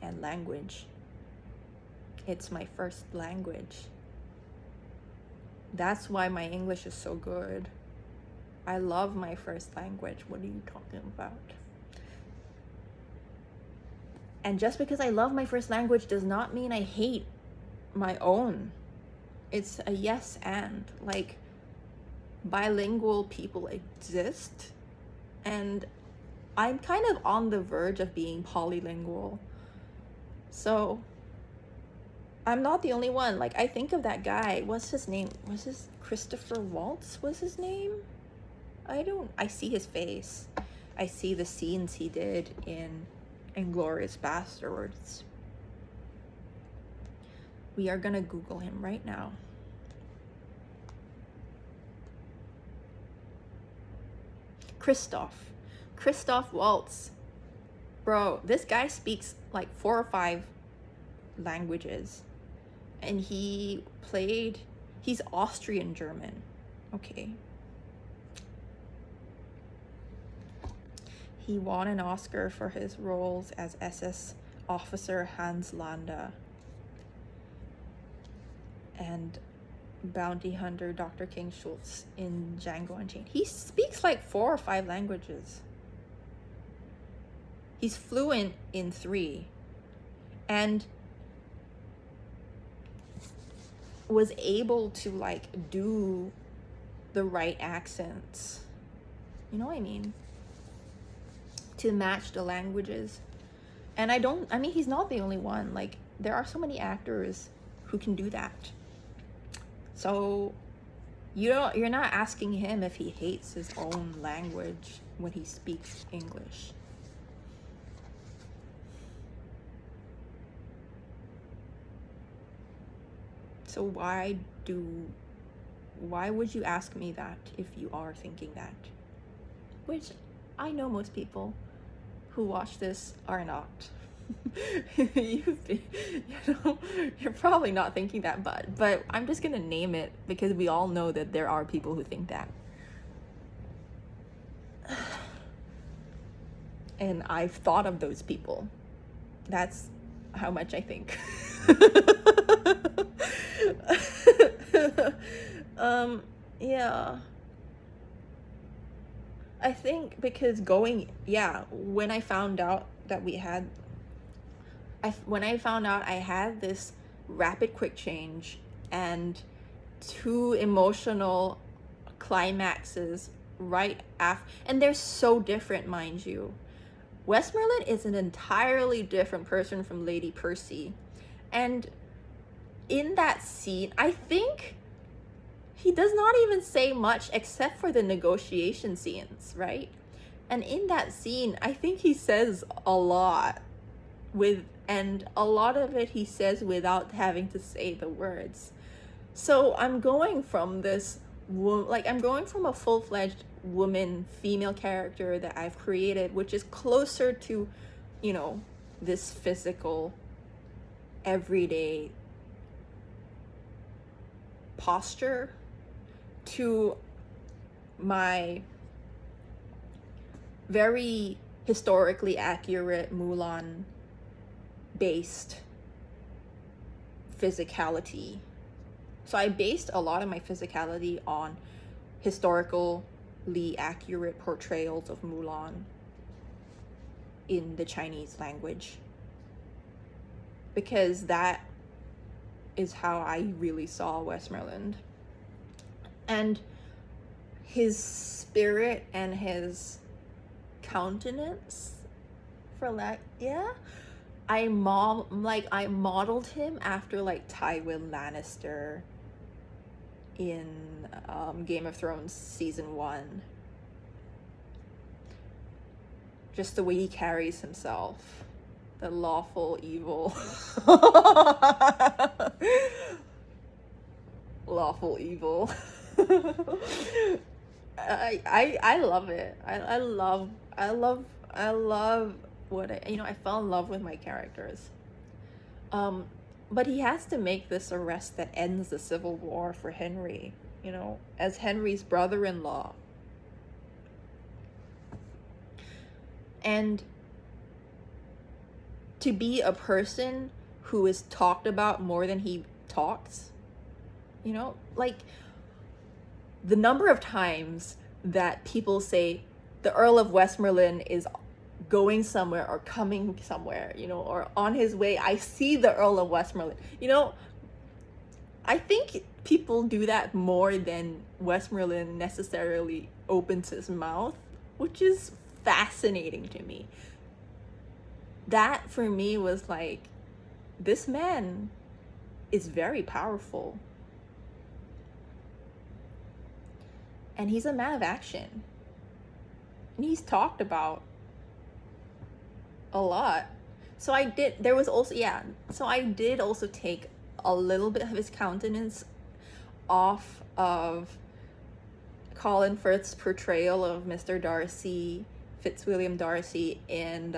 and language. It's my first language. That's why my English is so good. I love my first language. What are you talking about? And just because I love my first language does not mean I hate my own. It's a yes and. Like, bilingual people exist, and I'm kind of on the verge of being polylingual. So I'm not the only one. Like, I think of that guy. What's his name? Was his Christopher Waltz was his name? I see his face. I see the scenes he did in Inglourious Basterds. We are gonna Google him right now. Christoph Waltz. Bro, this guy speaks like 4 or 5 languages. And he's Austrian German. Okay. He won an Oscar for his roles as SS officer Hans Landa and bounty hunter Dr. King Schultz in Django Unchained. He speaks like 4 or 5 languages. He's fluent in 3 and was able to like do the right accents. You know what I mean? To match the languages. And he's not the only one. Like, there are so many actors who can do that. So you're not asking him if he hates his own language when he speaks English. So why would you ask me that if you are thinking that? Which I know most people who watch this are not. You're probably not thinking that, but I'm just gonna name it because we all know that there are people who think that. And I've thought of those people. That's how much I think. Yeah. I think because when I found out that when I found out I had this rapid quick change and 2 emotional climaxes right after, and they're so different, mind you. Westmoreland is an entirely different person from Lady Percy. And in that scene, I think he does not even say much except for the negotiation scenes, right? And in that scene, I think he says a lot and a lot of it he says without having to say the words. So I'm going from I'm going from a full-fledged woman, female character that I've created, which is closer to, this physical, everyday posture, to my very historically accurate Mulan based physicality. So I based a lot of my physicality on historically accurate portrayals of Mulan in the Chinese language, because that is how I really saw Westmoreland. And his spirit and his countenance, I modeled him after like Tywin Lannister in Game of Thrones season 1. Just the way he carries himself, the lawful evil. Lawful evil. I love it. I love what I fell in love with my characters. But he has to make this arrest that ends the civil war for Henry, as Henry's brother-in-law. And to be a person who is talked about more than he talks, like the number of times that people say the Earl of Westmoreland is going somewhere or coming somewhere, or on his way, I see the Earl of Westmoreland. I think people do that more than Westmoreland necessarily opens his mouth, which is fascinating to me. That for me was like, this man is very powerful. And he's a man of action. And he's talked about a lot. So I did also take a little bit of his countenance off of Colin Firth's portrayal of Mr. Darcy, Fitzwilliam Darcy, in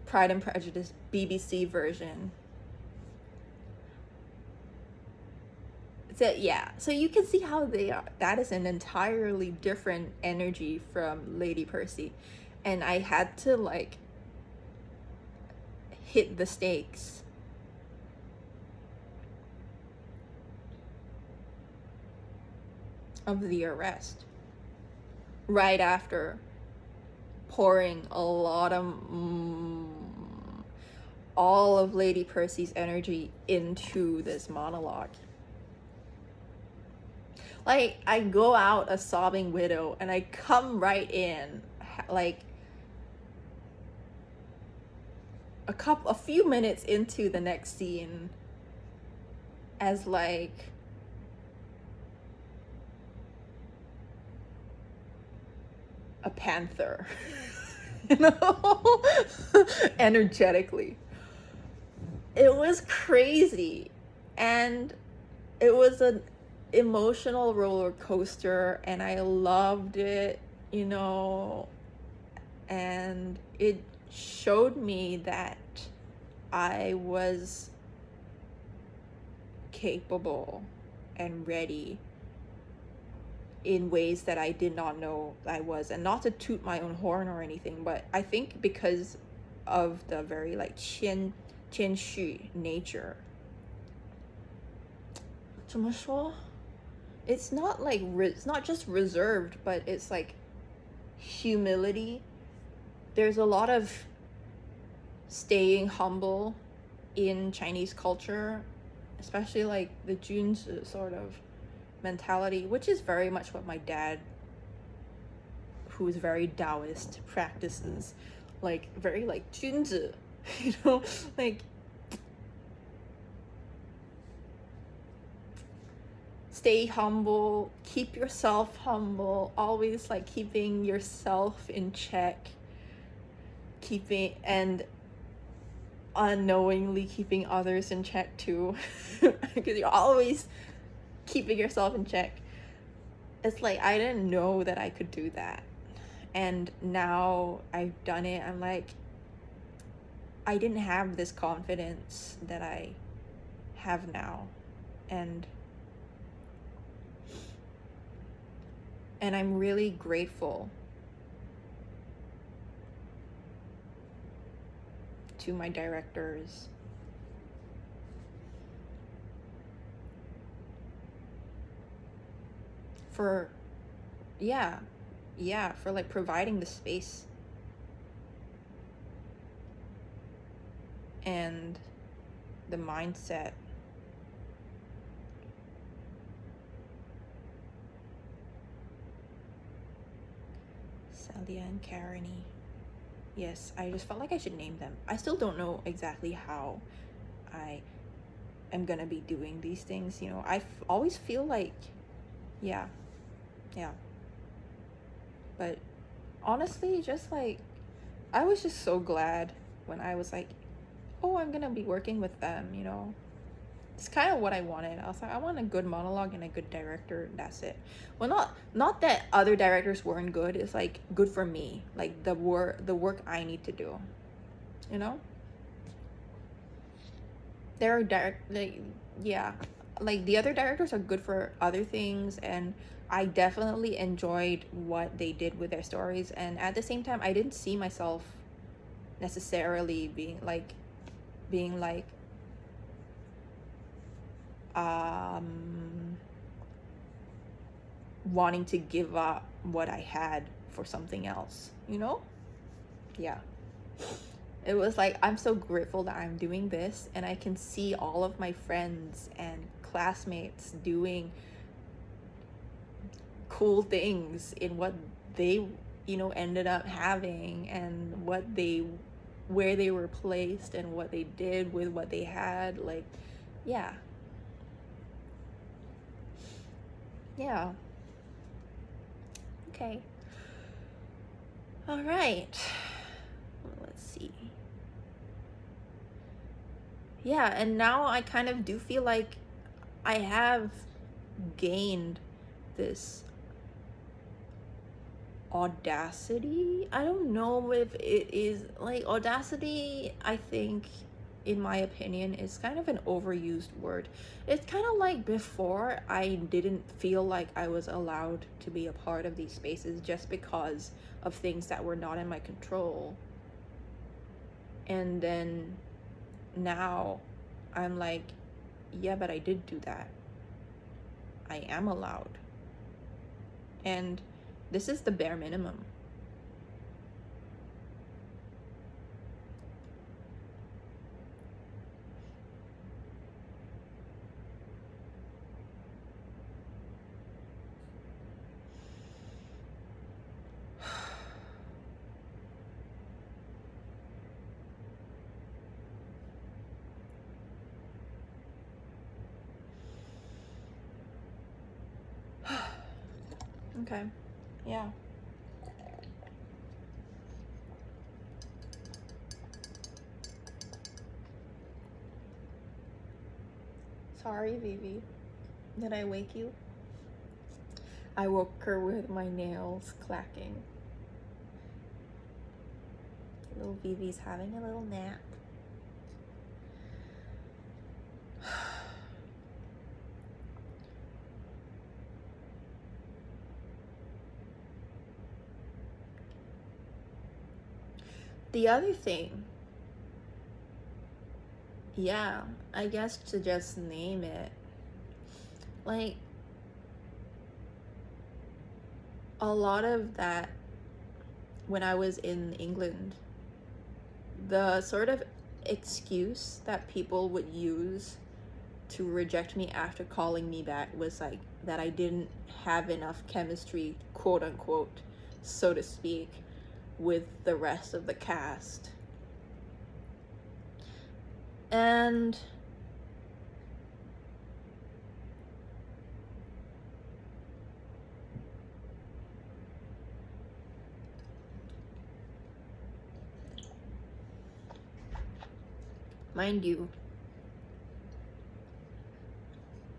Pride and Prejudice BBC version. So you can see how that is an entirely different energy from Lady Percy. And I had to hit the stakes. Of the arrest. Right after pouring all of Lady Percy's energy into this monologue. I go out a sobbing widow and I come right in a few minutes into the next scene as a panther, energetically. It was crazy, and it was an emotional roller coaster, and I loved it, and it showed me that I was capable and ready in ways that I did not know I was. And not to toot my own horn or anything, but I think because of the very qian shu nature. 怎么说? It's not it's not just reserved, but it's humility. There's a lot of staying humble in Chinese culture, especially the Junzi sort of mentality, which is very much what my dad who's very Taoist, practices like very like 君子, you know, like stay humble, keep yourself humble, always like keeping yourself in check, keeping and unknowingly keeping others in check too, because you're always keeping yourself in check. It's like I didn't know that I could do that, and now I've done it. I'm like, I didn't have this confidence that I have now, and I'm really grateful to my directors for for like providing the space and the mindset. Celia and Karani. Yes, I just felt like I should name them. I still don't know exactly how I am gonna be doing these things, you know. Always feel like, yeah. But honestly, just like, I was just so glad when I was like, oh, I'm gonna be working with them, you know. It's kind of what I wanted. I was like, I want a good monologue and a good director. That's it. Well, not that other directors weren't good. It's like good for me, like the work I need to do, you know. There are like the other directors are good for other things, and I definitely enjoyed what they did with their stories. And at the same time, I didn't see myself necessarily being like wanting to give up what I had for something else, you know? Yeah. It was like, I'm so grateful that I'm doing this, and I can see all of my friends and classmates doing cool things in what they, you know, ended up having, and where they were placed, and what they did with what they had. Like, yeah. Okay. All right. Let's see. Yeah, and now I kind of do feel like I have gained this audacity. I don't know if it is like audacity. I think, in my opinion, is kind of an overused word. It's kind of like before I didn't feel like I was allowed to be a part of these spaces just because of things that were not in my control. And then now I'm like, yeah, but I did do that. I am allowed. And this is the bare minimum. Okay. Yeah. Sorry, Vivi. Did I wake you? I woke her with my nails clacking. Little Vivi's having a little nap. The other thing, yeah, I guess to just name it, like, a lot of that, when I was in England, the sort of excuse that people would use to reject me after calling me back was like that I didn't have enough chemistry, quote unquote, so to speak, with the rest of the cast. And mind you,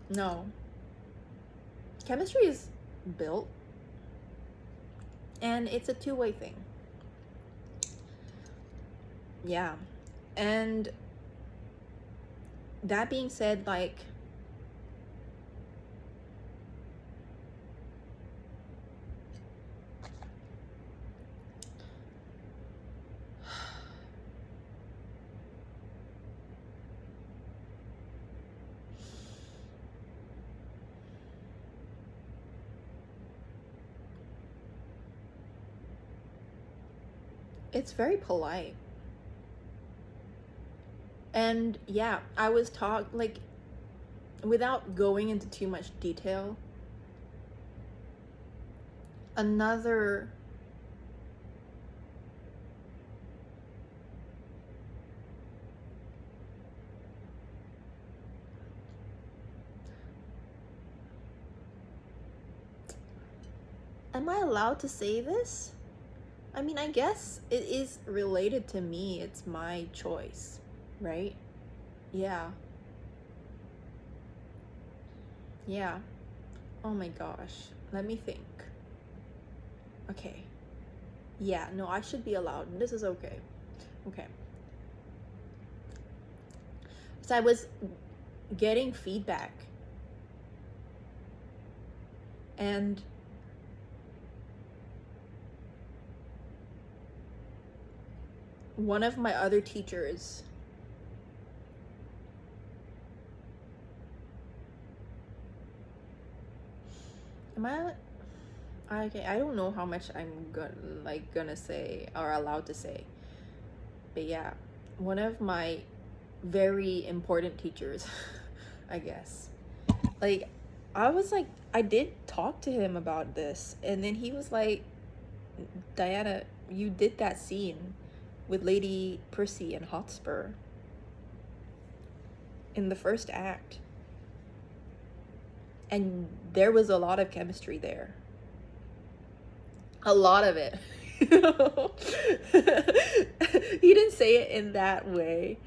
no, chemistry is built, and it's a two-way thing. Yeah. And that being said, like, it's very polite. And yeah, I was like, without going into too much detail, another am I allowed to say this? I mean, I guess it is related to me. It's my choice, right? Yeah. Yeah. Oh my gosh. Let me think. Okay. Yeah, no, I should be allowed. This is okay. Okay. So I was getting feedback. And one of my other teachers okay, I don't know how much I'm gonna say or allowed to say. But yeah, one of my very important teachers, I guess. Like, I did talk to him about this, and then he was like, Diana, you did that scene with Lady Percy and Hotspur in the first act. And there was a lot of chemistry there. A lot of it. He didn't say it in that way.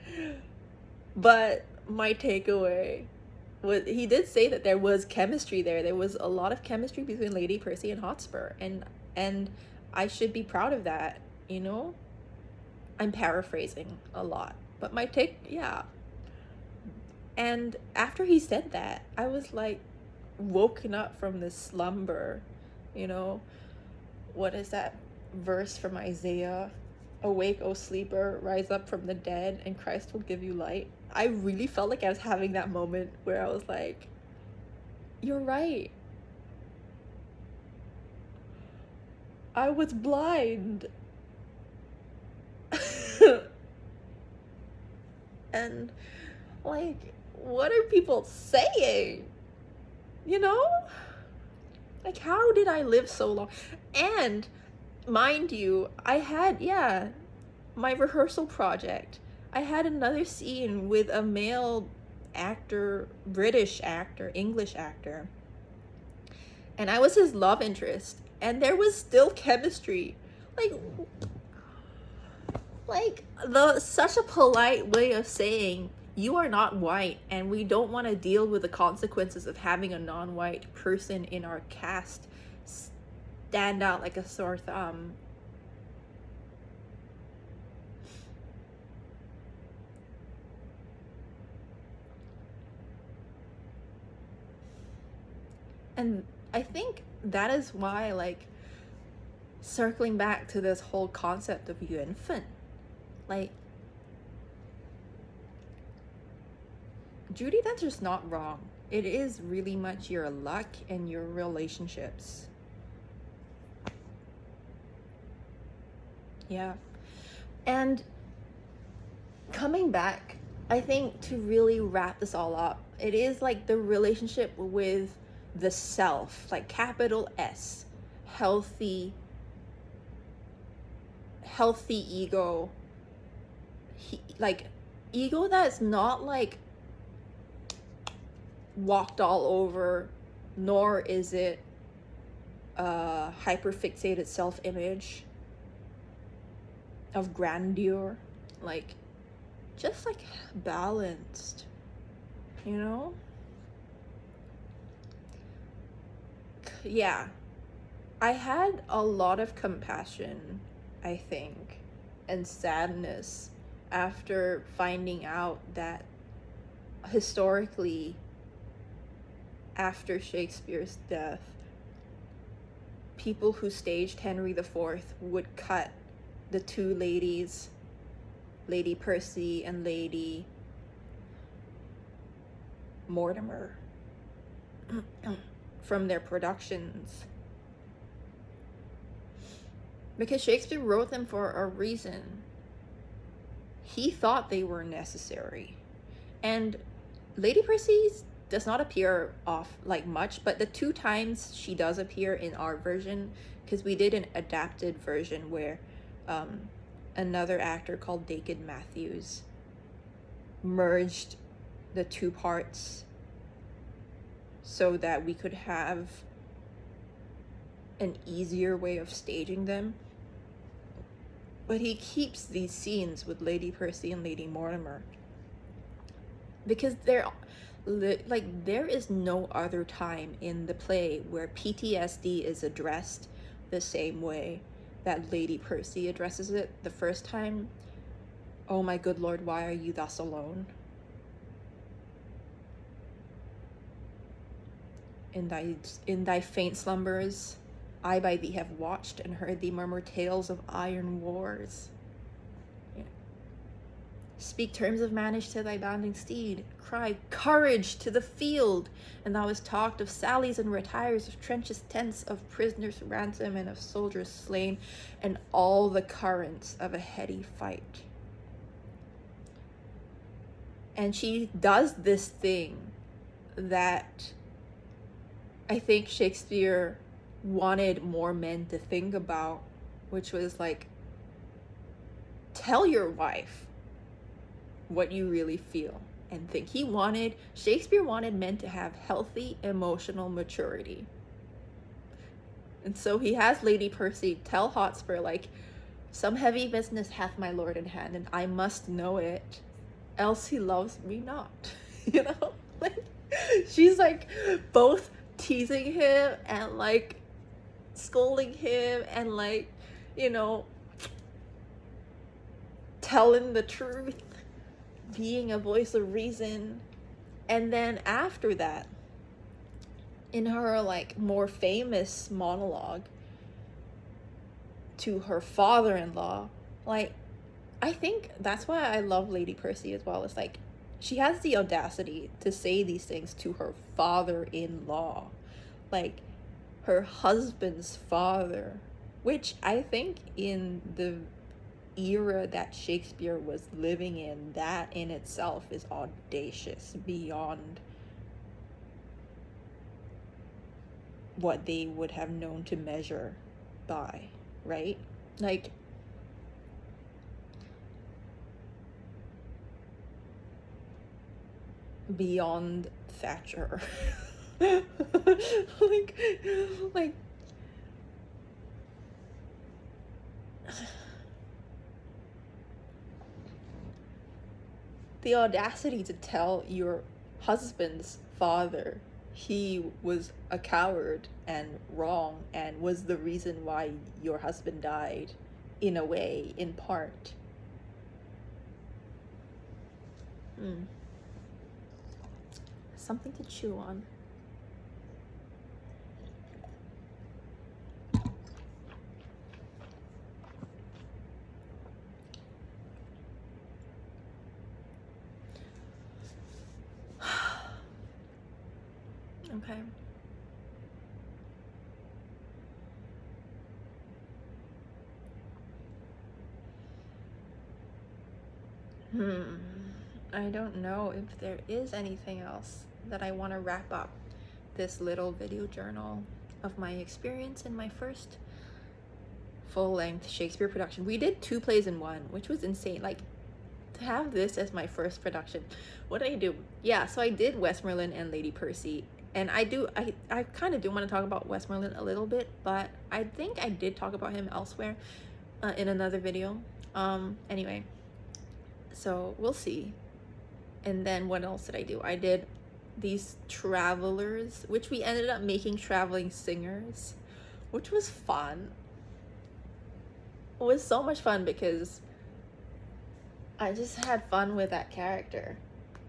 But my takeaway was, he did say that there was chemistry there. There was a lot of chemistry between Lady Percy and Hotspur. And I should be proud of that, you know? I'm paraphrasing a lot. But yeah. And after he said that, I was like woken up from this slumber, you know? What is that verse from Isaiah? Awake, O sleeper, rise up from the dead, and Christ will give you light. I really felt like I was having that moment where I was like, you're right. I was blind. And like, what are people saying? You know? Like, how did I live so long? And mind you, I had, yeah, my rehearsal project. I had another scene with a male actor, British actor, English actor. And I was his love interest. And there was still chemistry. Like such a polite way of saying, you are not white, and we don't want to deal with the consequences of having a non-white person in our cast stand out like a sore thumb. And I think that is why, like, circling back to this whole concept of yuanfen, like, Judy, that's just not wrong. It is really much your luck and your relationships. Yeah. And coming back, I think to really wrap this all up, it is like the relationship with the self, like capital S, healthy healthy ego. Like ego that's not like walked all over, nor is it hyperfixated self-image of grandeur. Like just like balanced, you know? Yeah, I had a lot of compassion, I think, and sadness after finding out that historically, after Shakespeare's death, people who staged Henry IV would cut the two ladies, Lady Percy and Lady Mortimer, from their productions. Because Shakespeare wrote them for a reason. He thought they were necessary. And Lady Percy does not appear off like much, but the 2 times she does appear in our version, because we did an adapted version where another actor called Dakin Matthews merged the 2 parts so that we could have an easier way of staging them. But he keeps these scenes with Lady Percy and Lady Mortimer because there is no other time in the play where PTSD is addressed the same way that Lady Percy addresses it the first time. Oh my good Lord, why are you thus alone? In thy faint slumbers, I by thee have watched and heard thee murmur tales of iron wars. Yeah. Speak terms of manage to thy bounding steed, cry courage to the field, and thou hast talked of sallies and retires, of trenches tents, of prisoners ransom, and of soldiers slain, and all the currents of a heady fight. And she does this thing that I think Shakespeare wanted more men to think about, which was like, tell your wife what you really feel and think. Shakespeare wanted men to have healthy emotional maturity. And so he has Lady Percy tell Hotspur, like, some heavy business hath my lord in hand, and I must know it, else he loves me not. You know? Like, she's like both teasing him and like scolding him and like, you know, telling the truth, being a voice of reason. And then after that, in her like more famous monologue to her father-in-law, like, I think that's why I love Lady Percy as well. It's like she has the audacity to say these things to her father-in-law, like her husband's father, which I think in the era that Shakespeare was living in, that in itself is audacious beyond what they would have known to measure by, right? Like, beyond Thatcher. like the audacity to tell your husband's father he was a coward and wrong and was the reason why your husband died, in a way, in part. Something to chew on. Okay. I don't know if there is anything else that I want to wrap up this little video journal of my experience in my first full-length Shakespeare production. We did 2 plays in one, which was insane. Like, to have this as my first production. What did I do? Yeah, so I did Westmoreland and Lady Percy. And I kind of do want to talk about Westmoreland a little bit, but I think I did talk about him elsewhere in another video. Anyway, so we'll see. And then what else did I do? I did these travelers, which we ended up making traveling singers, which was fun. It was so much fun because I just had fun with that character.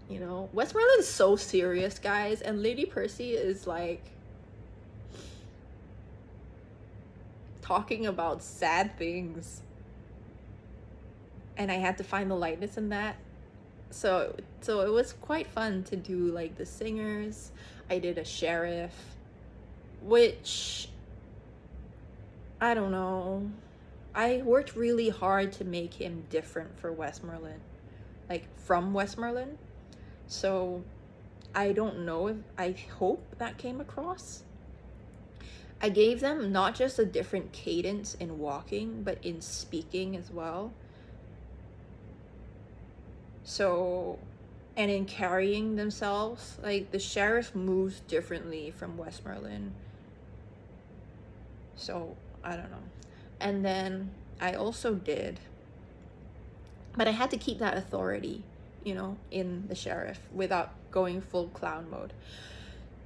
You know, Westmoreland is so serious, guys, and Lady Percy is like talking about sad things, and I had to find the lightness in that. So it was quite fun to do like the singers. I did a sheriff, which I don't know. I worked really hard to make him different for Westmoreland, like from Westmoreland. So I don't know if, I hope that came across. I gave them not just a different cadence in walking, but in speaking as well. So, and in carrying themselves, like the sheriff moves differently from Westmoreland. So, I don't know. And then I also did, but I had to keep that authority, you know, in the sheriff without going full clown mode.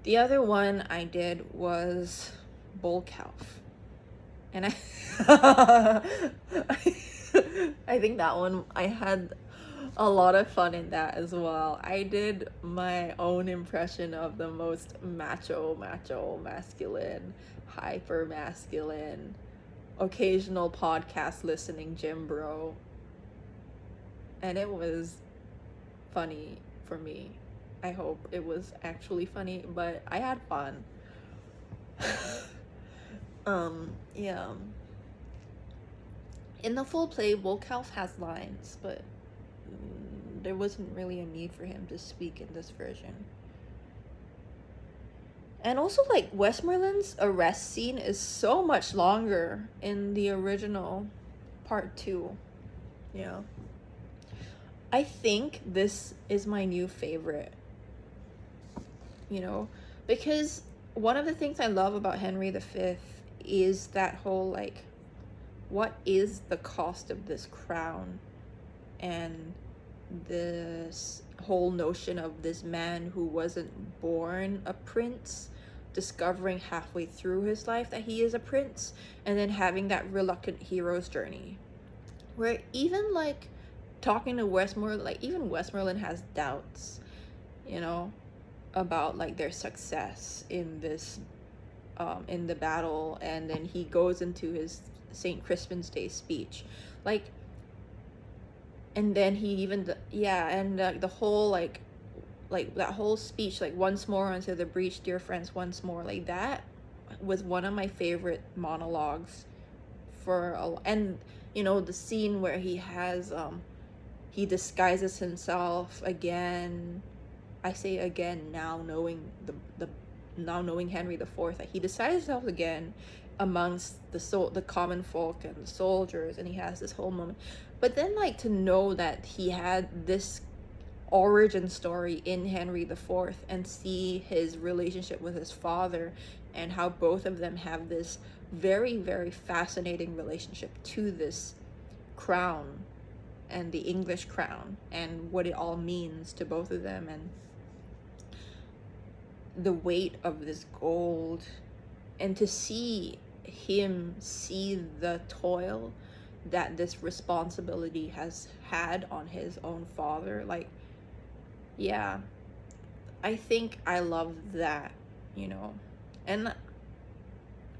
The other one I did was Bull Calf. And I think that one, I had a lot of fun in that as well. I did my own impression of the most macho, masculine, hyper masculine, occasional podcast listening gym bro. And it was funny for me. I hope it was actually funny, but I had fun. Yeah. In the full play, Wolkalf has lines, but there wasn't really a need for him to speak in this version. And also, like, Westmoreland's arrest scene is so much longer in the original part 2. Yeah. I think this is my new favorite, you know, because one of the things I love about Henry V is that whole, like, what is the cost of this crown? And this whole notion of this man who wasn't born a prince, discovering halfway through his life that he is a prince, and then having that reluctant hero's journey. Where even, like, talking to Westmoreland, like, even Westmoreland has doubts, you know, about, like, their success in this, in the battle, and then he goes into his St. Crispin's Day speech, like, and then he even, the whole, like that whole speech, like, once more unto the breach, dear friends, once more, like, that was one of my favorite monologues and, you know, the scene where he has, he disguises himself again. I say again, now knowing now knowing Henry IV, that he disguises himself again amongst the common folk and the soldiers, and he has this whole moment. But then, like, to know that he had this origin story in Henry IV and see his relationship with his father and how both of them have this very, very fascinating relationship to this crown and the English crown and what it all means to both of them, and the weight of this gold, and to see him see the toil that this responsibility has had on his own father, like, yeah, I think I love that, you know. And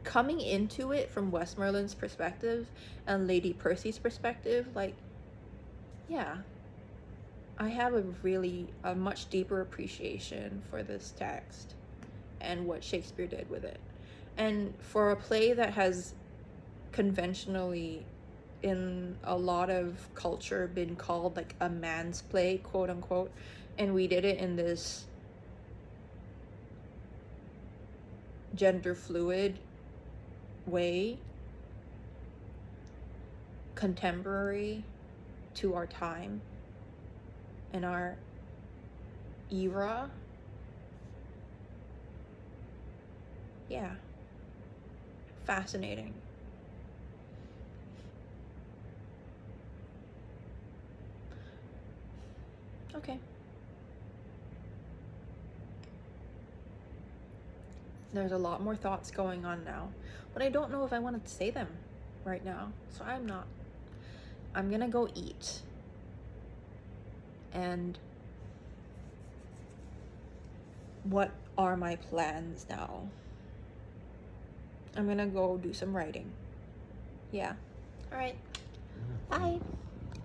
coming into it from Westmoreland's perspective and Lady Percy's perspective, like, yeah, I have a much deeper appreciation for this text and what Shakespeare did with it. And for a play that has conventionally in a lot of culture been called like a man's play, quote unquote, and we did it in this gender fluid way, contemporary to our time and our era. Yeah. Fascinating. Okay. There's a lot more thoughts going on now, but I don't know if I want to say them right now, so I'm not. I'm gonna go eat. And what are my plans now? I'm gonna go do some writing. Yeah. All right. Bye.